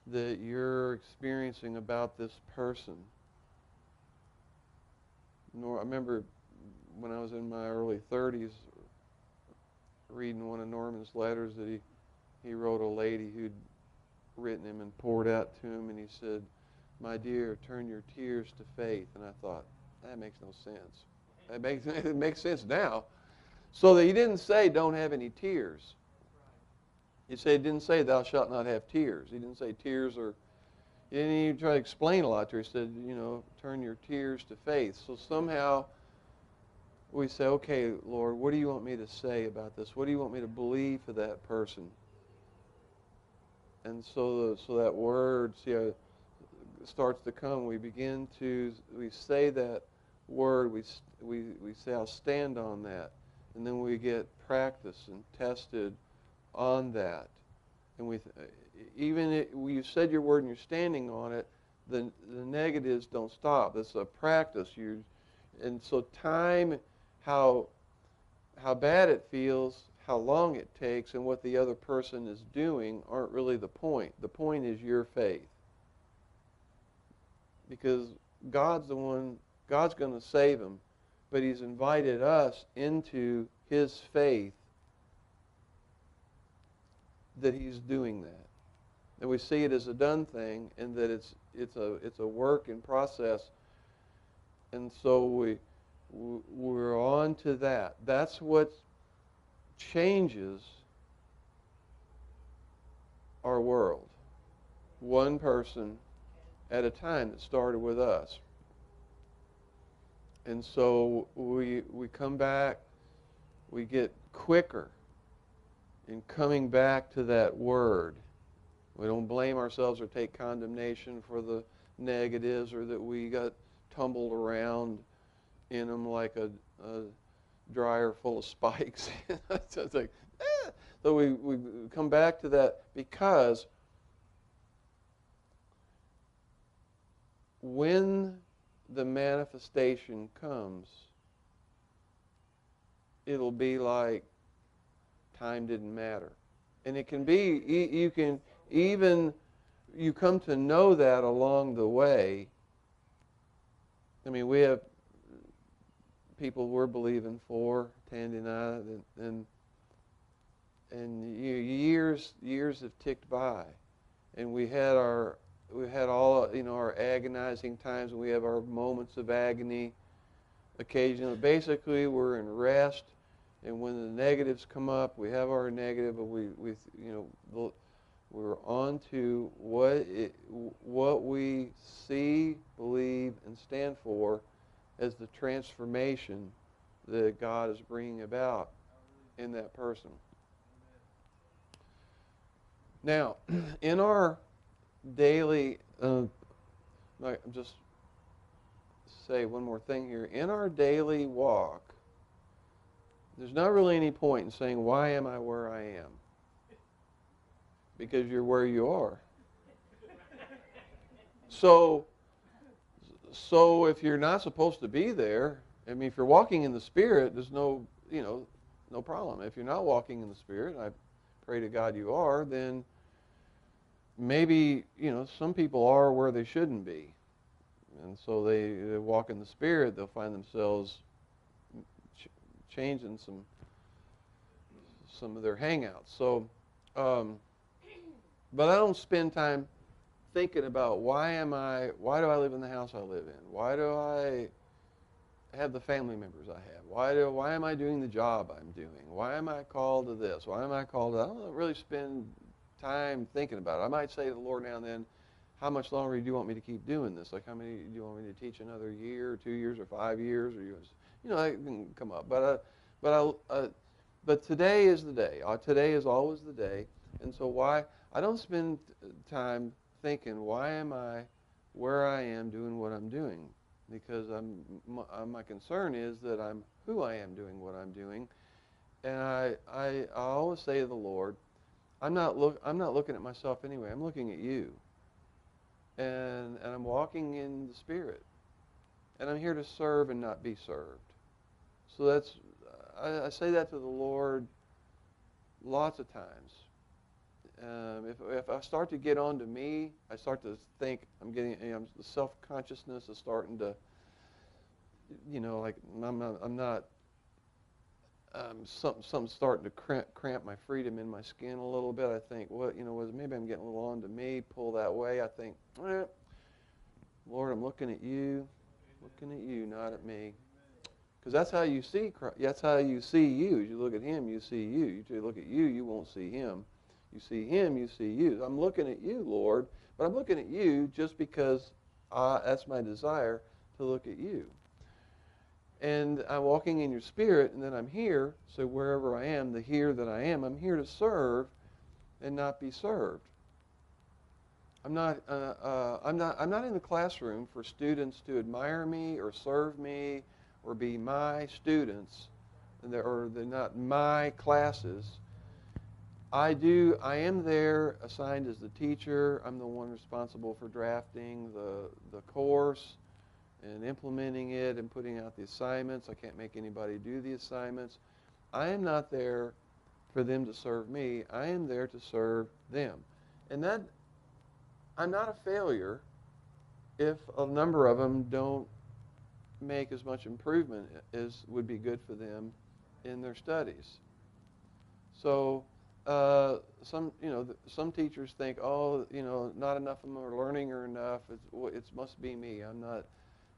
that you're experiencing about this person? I remember when I was in my early 30s reading one of Norman's letters that he wrote a lady who'd written him and poured out to him, and he said, "My dear, turn your tears to faith." And I thought, that makes no sense. It makes sense now. So that he didn't say don't have any tears. He didn't say thou shalt not have tears. He didn't say tears are, he didn't even try to explain a lot to her. He said, turn your tears to faith. So somehow we say, okay, Lord, what do you want me to say about this? What do you want me to believe for that person? And so that word, see how it starts to come. We say that word, we say, I'll stand on that. And then we get practice and tested on that. And you said your word and you're standing on it, the negatives don't stop. It's a practice. And so time, how bad it feels, how long it takes, and what the other person is doing aren't really the point. The point is your faith. Because God's going to save him, but he's invited us into his faith that he's doing that. And we see it as a done thing, and that it's a work in process. And so we're on to that. That's what changes our world. One person at a time that started with us. And so we come back, we get quicker in coming back to that word. We don't blame ourselves or take condemnation for the negatives, or that we got tumbled around in them like a dryer full of spikes. So it's like, So we come back to that, because when the manifestation comes, it'll be like time didn't matter. And it can be, you come to know that along the way. I mean, we have people we're believing for, Tandy and I, and years have ticked by, and we had all our agonizing times, and we have our moments of agony occasionally. Basically, we're in rest, and when the negatives come up, we have our negative, but we're on to what we see, believe, and stand for as the transformation that God is bringing about in that person. Now, in our daily, just say one more thing here. In our daily walk, there's not really any point in saying, why am I where I am? Because you're where you are. So if you're not supposed to be there, I mean, if you're walking in the Spirit, there's no problem. If you're not walking in the Spirit, and I pray to God you are, then maybe, some people are where they shouldn't be. And so they walk in the Spirit, they'll find themselves changing some of their hangouts. So, but I don't spend time thinking about why do I live in the house I live in? Why do I have the family members I have? Why am I doing the job I'm doing? Why am I called to this? Why am I called to that? I don't really spend time thinking about it. I might say to the Lord now and then, how much longer do you want me to keep doing this? Like, how many do you want me to teach? Another year, or 2 years, or 5 years? Or that can come up. But today is the day. Today is always the day. And so I don't spend time thinking, why am I where I am doing what I'm doing? Because my concern is that I'm who I am doing what I'm doing. And I always say to the Lord, I'm not looking at myself anyway. I'm looking at you. And I'm walking in the Spirit. And I'm here to serve and not be served. So I say that to the Lord lots of times. If I start to get on to me, I start to think the self-consciousness is starting to, like something's starting to cramp my freedom in my skin a little bit. I think, maybe I'm getting a little on to me, pull that way. I think, Lord, I'm looking at you, not at me. Because that's how you see Christ. That's how you see you. As you look at him, you see you. You look at you, you won't see him. You see him, you see you. I'm looking at you, Lord, but I'm looking at you just because that's my desire to look at you. And I'm walking in your spirit, and then I'm here, so wherever I am, the here that I am, I'm here to serve and not be served. I'm not in the classroom for students to admire me or serve me or be my students, or they're not my classes. I am there assigned as the teacher. I'm the one responsible for drafting the course and implementing it and putting out the assignments. I can't make anybody do the assignments. I am not there for them to serve me. I am there to serve them. And that, I'm not a failure if a number of them don't make as much improvement as would be good for them in their studies. So some teachers think, oh, not enough of them are learning or enough. It must be me. I'm not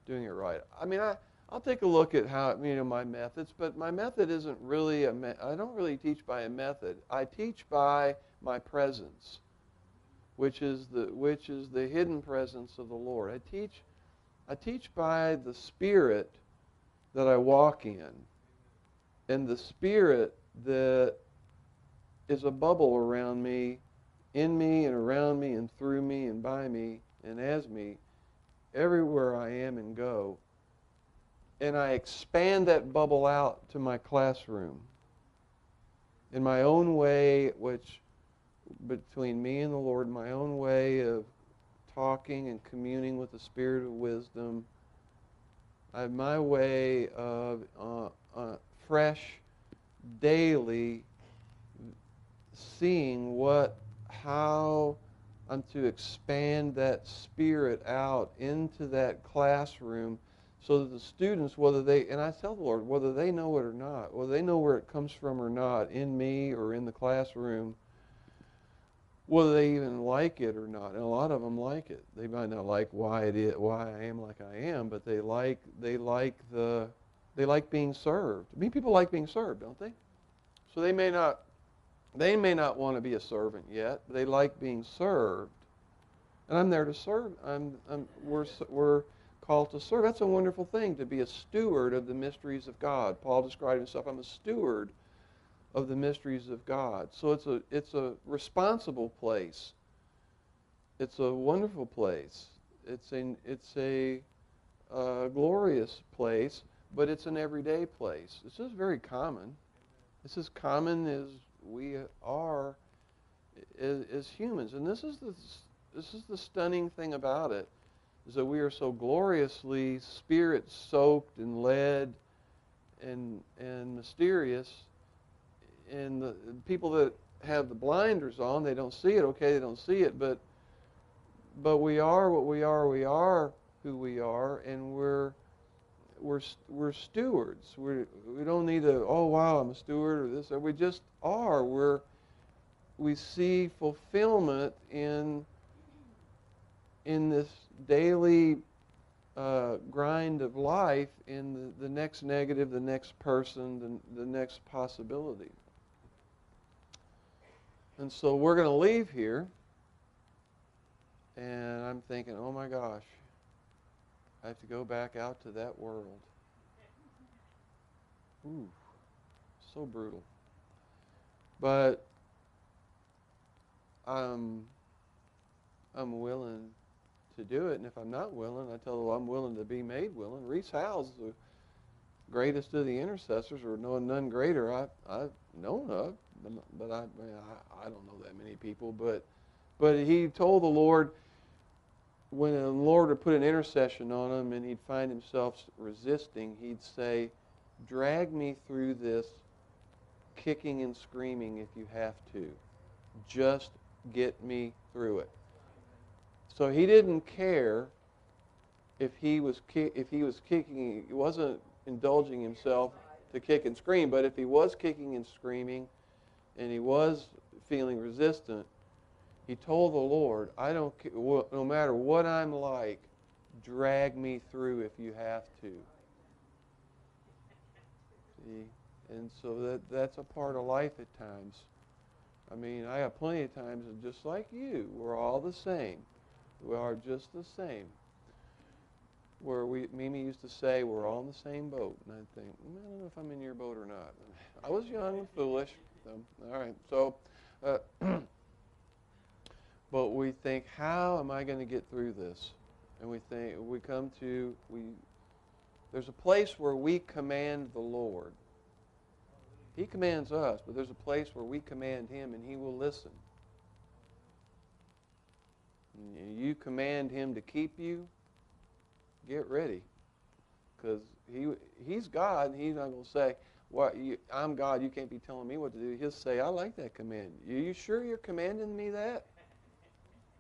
doing it right. I mean, I'll take a look at how my methods, but my method isn't really I don't really teach by a method. I teach by my presence, which is the hidden presence of the Lord. I teach by the Spirit that I walk in, and the Spirit that is a bubble around me, in me and around me and through me and by me and as me, everywhere I am and go. And I expand that bubble out to my classroom in my own way, which between me and the Lord, my own way of talking and communing with the Spirit of wisdom. I have my way of fresh, daily seeing how I'm to expand that Spirit out into that classroom so that the students, and I tell the Lord, whether they know it or not, whether they know where it comes from or not, in me or in the classroom, whether they even like it or not, and a lot of them like it. They might not like why I am like I am, but they like being served. I mean, people like being served, don't they? So they may not want to be a servant yet, but they like being served. And I'm there to serve. We're called to serve. That's a wonderful thing, to be a steward of the mysteries of God. Paul described himself, I'm a steward of the mysteries of God. So it's a responsible place. It's a wonderful place. It's a glorious place, but it's an everyday place. It's just very common. It's as common as we are as humans. And this is the stunning thing about it, is that we are so gloriously Spirit-soaked and led and mysterious. And the people that have the blinders on, they don't see it. Okay, they don't see it, but we are what we are. We are who we are, and we're stewards. We don't need to, oh wow, I'm a steward or this. We just are. We see fulfillment in this daily grind of life, in the next negative, the next person, the next possibility. And so we're going to leave here, and I'm thinking, oh my gosh, I have to go back out to that world. Ooh, so brutal. But I'm willing to do it, and if I'm not willing, I tell them I'm willing to be made willing. Reese Howells, the greatest of the intercessors, or none greater I've known of, but I don't know that many people, but he told the Lord, when the Lord would put an intercession on him and he'd find himself resisting, he'd say, drag me through this kicking and screaming if you have to. Just get me through it. So he didn't care if he was kicking. He wasn't indulging himself to kick and scream, but if he was kicking and screaming and he was feeling resistant, he told the Lord, no matter what I'm like, drag me through if you have to. See? And so that's a part of life at times. I mean, I have plenty of times, just like you, we're all the same. We are just the same. Where Mimi used to say, we're all in the same boat. And I'd think, I don't know if I'm in your boat or not. I was young and foolish. So, all right. So, but we think, how am I going to get through this? And there's a place where we command the Lord. He commands us, but there's a place where we command Him, and He will listen. And you command Him to keep you, get ready. Because He's God, and He's not going to say, I'm God, you can't be telling me what to do. He'll say, I like that command. Are you sure you're commanding me that?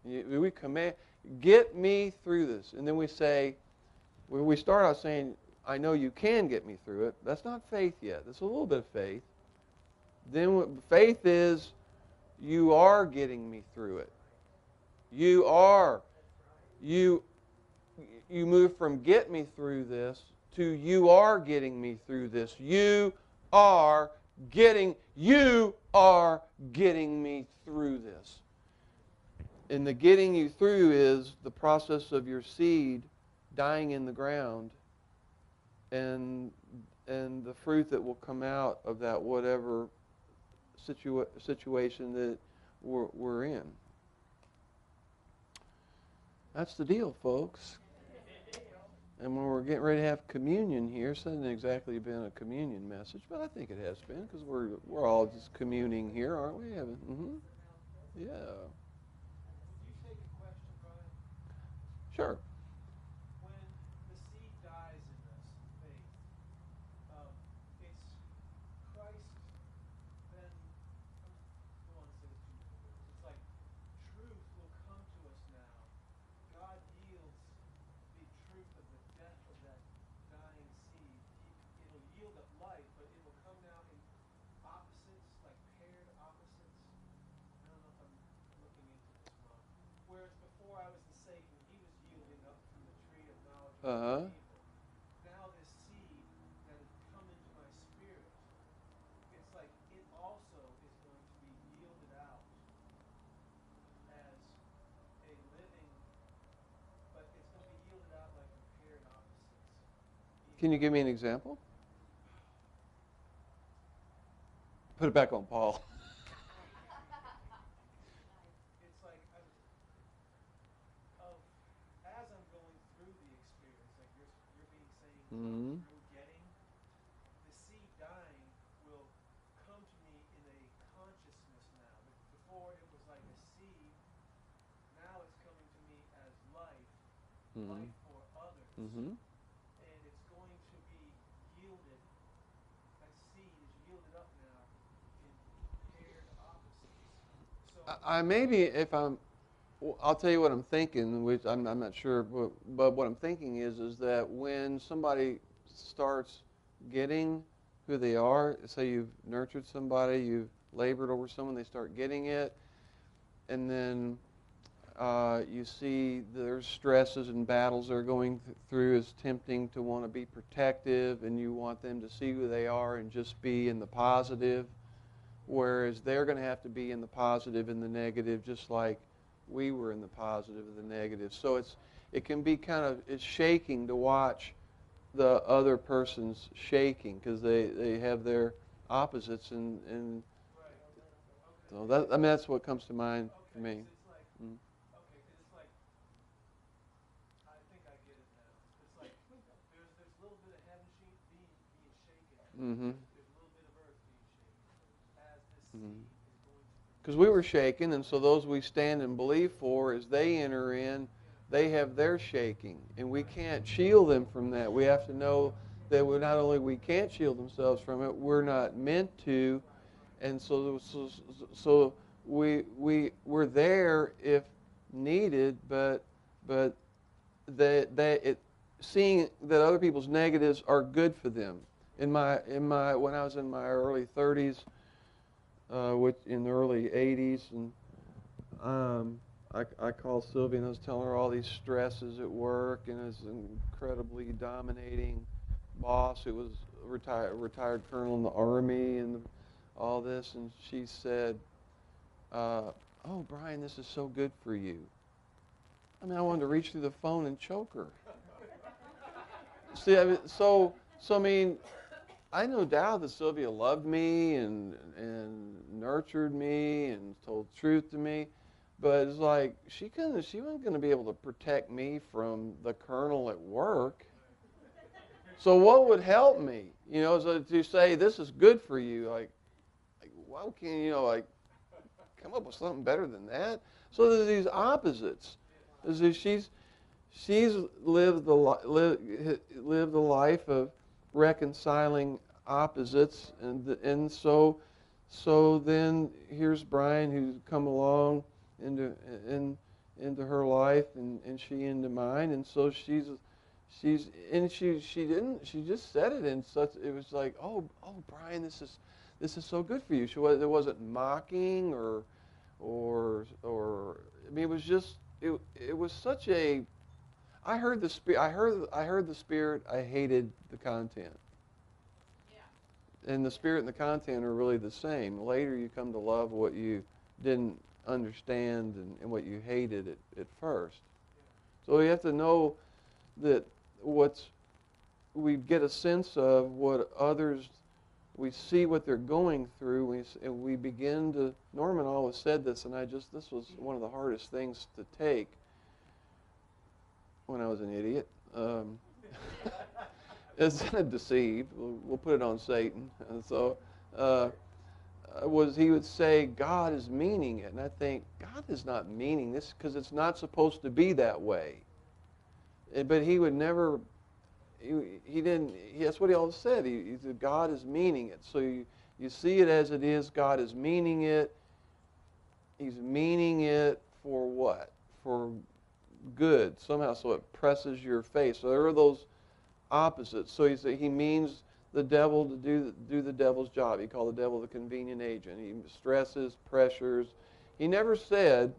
We command, get me through this. And then we start out saying, I know you can get me through it. That's not faith yet. That's a little bit of faith. Then faith is, you are getting me through it. You move from get me through this to you are getting me through this. You are getting me through this. And the getting you through is the process of your seed dying in the ground and the fruit that will come out of that whatever situation that we're in. That's the deal, folks. And when we're getting ready to have communion here, it's hasn't exactly been a communion message, but I think it has been because we're all just communing here, aren't we? Mm-hmm. Yeah. Would you take a question, Brian? Sure. When the seed dies in us, faith, it's Christ, then, I don't want to say this too many words. It's like truth will come to us now. God yields the truth of the death of that dying seed. It'll yield up life, but it will come now in opposites, like paired opposites. I don't know if I'm looking into this wrong. Whereas before I was in Satan, he was yielding up from the tree of knowledge of good and evil. Now this seed that has come into my spirit, it's like it also is going to be yielded out as a living, but it's going to be yielded out like in paired opposites. Can you give me an example? Put it back on Paul. It's like as I'm going through the experience, like you're being saying, Mm-hmm. through getting, the seed dying will come to me in a consciousness now. Before it was like a seed, now it's coming to me as life, Mm-hmm. life for others. Mm-hmm. And it's going to be yielded, that seed is yielded up now in paired opposites. So I'll tell you what I'm thinking, which I'm not sure, but what I'm thinking is that when somebody starts getting who they are, say you've nurtured somebody, you've labored over someone, they start getting it, and then you see their stresses and battles they're going through is tempting to want to be protective, and you want them to see who they are and just be in the positive, whereas they're going to have to be in the positive and the negative, just like we were in the positive and the negative. So it can be it's shaking to watch the other person's shaking because they have their opposites, and so that's what comes to mind for me. Okay, because it's like, I think I get it now. It's like there's a little bit of heaven being shaken. Mm-hmm. There's a little bit of earth being shaken as this seed is going to. Because we were shaken, and so those we stand and believe for, as they enter in, they have their shaking, and we can't shield them from that. We have to know that not only we can't shield themselves from it, we're not meant to, and so we're there if needed, but seeing that other people's negatives are good for them. When I was in my early 30s, in the early 80s, and I called Sylvia and I was telling her all these stresses at work, and this incredibly dominating boss who was a retired colonel in the Army and all this, and she said, oh, Brian, this is so good for you. I mean, I wanted to reach through the phone and choke her. See, I mean, I mean, I no doubt that Sylvia loved me and nurtured me and told truth to me, but it's like she wasn't going to be able to protect me from the colonel at work. So what would help me? You know, so to say this is good for you, like why can't you know, like come up with something better than that? So there's these opposites. She's lived the life of reconciling opposites, and so then here's Brian, who's come along into her life, and she into mine, and so she just said it in such, it was like, oh Brian, this is so good for you. It wasn't mocking or I mean, it was just it was such a, I heard the spirit. I heard the spirit. I hated the content. Yeah. And the spirit and the content are really the same. Later, you come to love what you didn't understand and what you hated at first. Yeah. So you have to know that we get a sense of what others. We see what they're going through, and we begin to. Norman always said this, and this was one of the hardest things to take. When I was an idiot, it's deceived. We'll put it on Satan. And so, he would say, God is meaning it, and I think God is not meaning this because it's not supposed to be that way. But he would never. He didn't. That's what he always said. He said, God is meaning it. So you see it as it is. God is meaning it. He's meaning it for what? For good somehow, so it presses your face. So there are those opposites. So he means the devil to do the devil's job. He called the devil the convenient agent. He stresses, pressures. He never said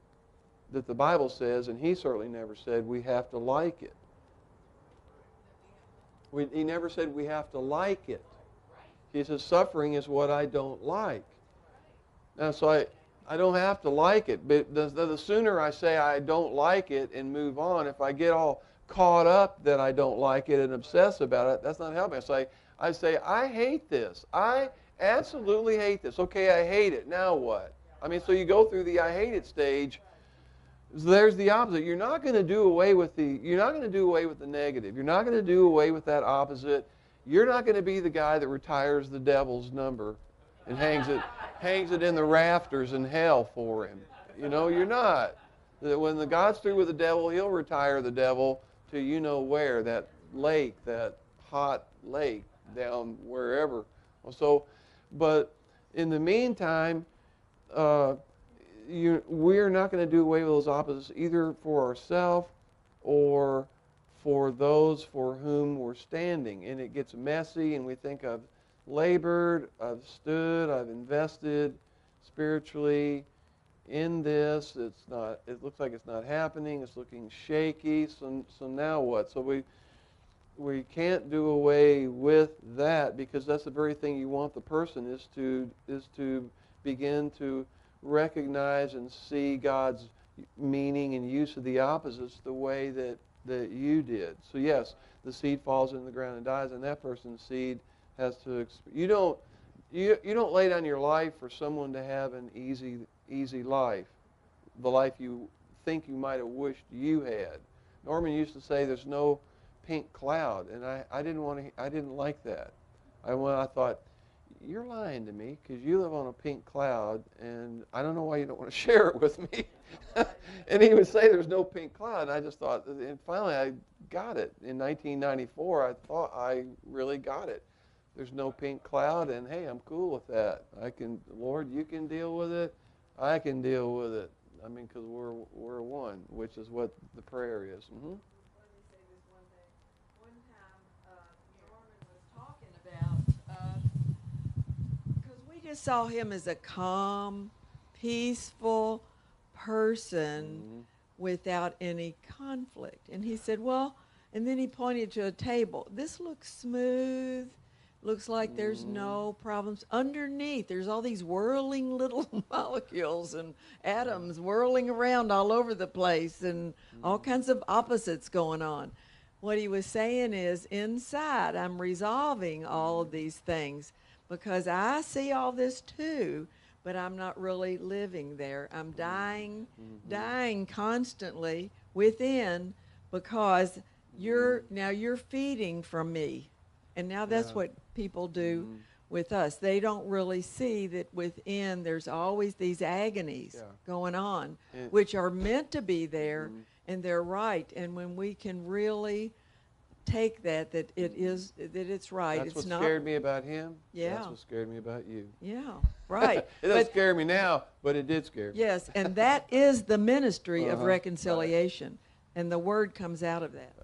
that the Bible says, and he certainly never said we have to like it. He never said we have to like it. He says suffering is what I don't like. Now, so I don't have to like it, but the sooner I say I don't like it and move on, if I get all caught up that I don't like it and obsess about it, that's not helping. I say I hate this. I absolutely hate this. Okay, I hate it. Now what? I mean, so you go through the I hate it stage. There's the opposite. You're not going to do away with the negative. You're not going to do away with that opposite. You're not going to be the guy that retires the devil's number and hangs it in the rafters in hell for him. You know, you're not. When the God's through with the devil, he'll retire the devil to you know where, that lake, that hot lake down wherever. So, but in the meantime, we're not going to do away with those opposites either for ourselves or for those for whom we're standing. And it gets messy, and we think I've labored, I've stood, I've invested spiritually in this. It looks like it's not happening. It's looking shaky. So now what? So we can't do away with that, because that's the very thing you want the person is to begin to recognize and see God's meaning and use of the opposites the way that you did. So yes, the seed falls in the ground and dies, and that person's seed has to. You don't lay down your life for someone to have an easy life, the life you think you might have wished you had. Norman used to say, "There's no pink cloud," and I didn't like that. I thought, you're lying to me, because you live on a pink cloud, and I don't know why you don't want to share it with me. And he would say there's no pink cloud, and I just thought, and finally I got it. In 1994, I thought I really got it. There's no pink cloud, and hey, I'm cool with that. Lord, you can deal with it. I can deal with it. I mean, because we're one, which is what the prayer is. Mm-hmm. Just saw him as a calm, peaceful person without any conflict. And he said, well, and then he pointed to a table. This looks smooth, looks like there's no problems. Underneath, there's all these whirling little molecules and atoms whirling around all over the place and all kinds of opposites going on. What he was saying is, inside, I'm resolving all of these things because I see all this too, but I'm not really living there. I'm dying constantly within because you're feeding from me. And now that's what people do with us. They don't really see that within there's always these agonies going on, which are meant to be there, and they're right. And when we can really take that it's right. That's it's what not, scared me about him. Yeah. That's what scared me about you. Yeah, right. It doesn't scare me now, but it did scare me. Yes, and that is the ministry of reconciliation. And the word comes out of that.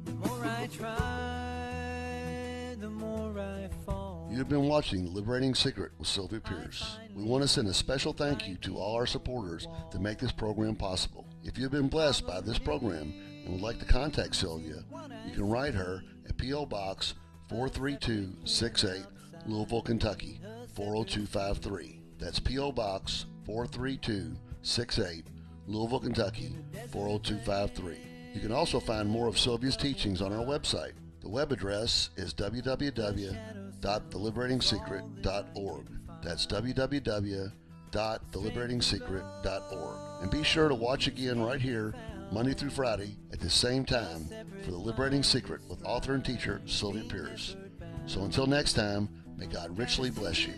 The more I try, the more I fall. You've been watching Liberating Secret with Sylvia Pearce. We want to send a special thank you to all our supporters that make this program possible. If you've been blessed by this program and would like to contact Sylvia, you can write her at P.O. Box 43268, Louisville, Kentucky 40253. That's P.O. Box 43268, Louisville, Kentucky 40253. You can also find more of Sylvia's teachings on our website. The web address is www.theliberatingsecret.org. That's www.theliberatingsecret.org. And be sure to watch again right here, Monday through Friday, at the same time for The Liberating Secret with author and teacher Sylvia Pearce. So until next time, may God richly bless you.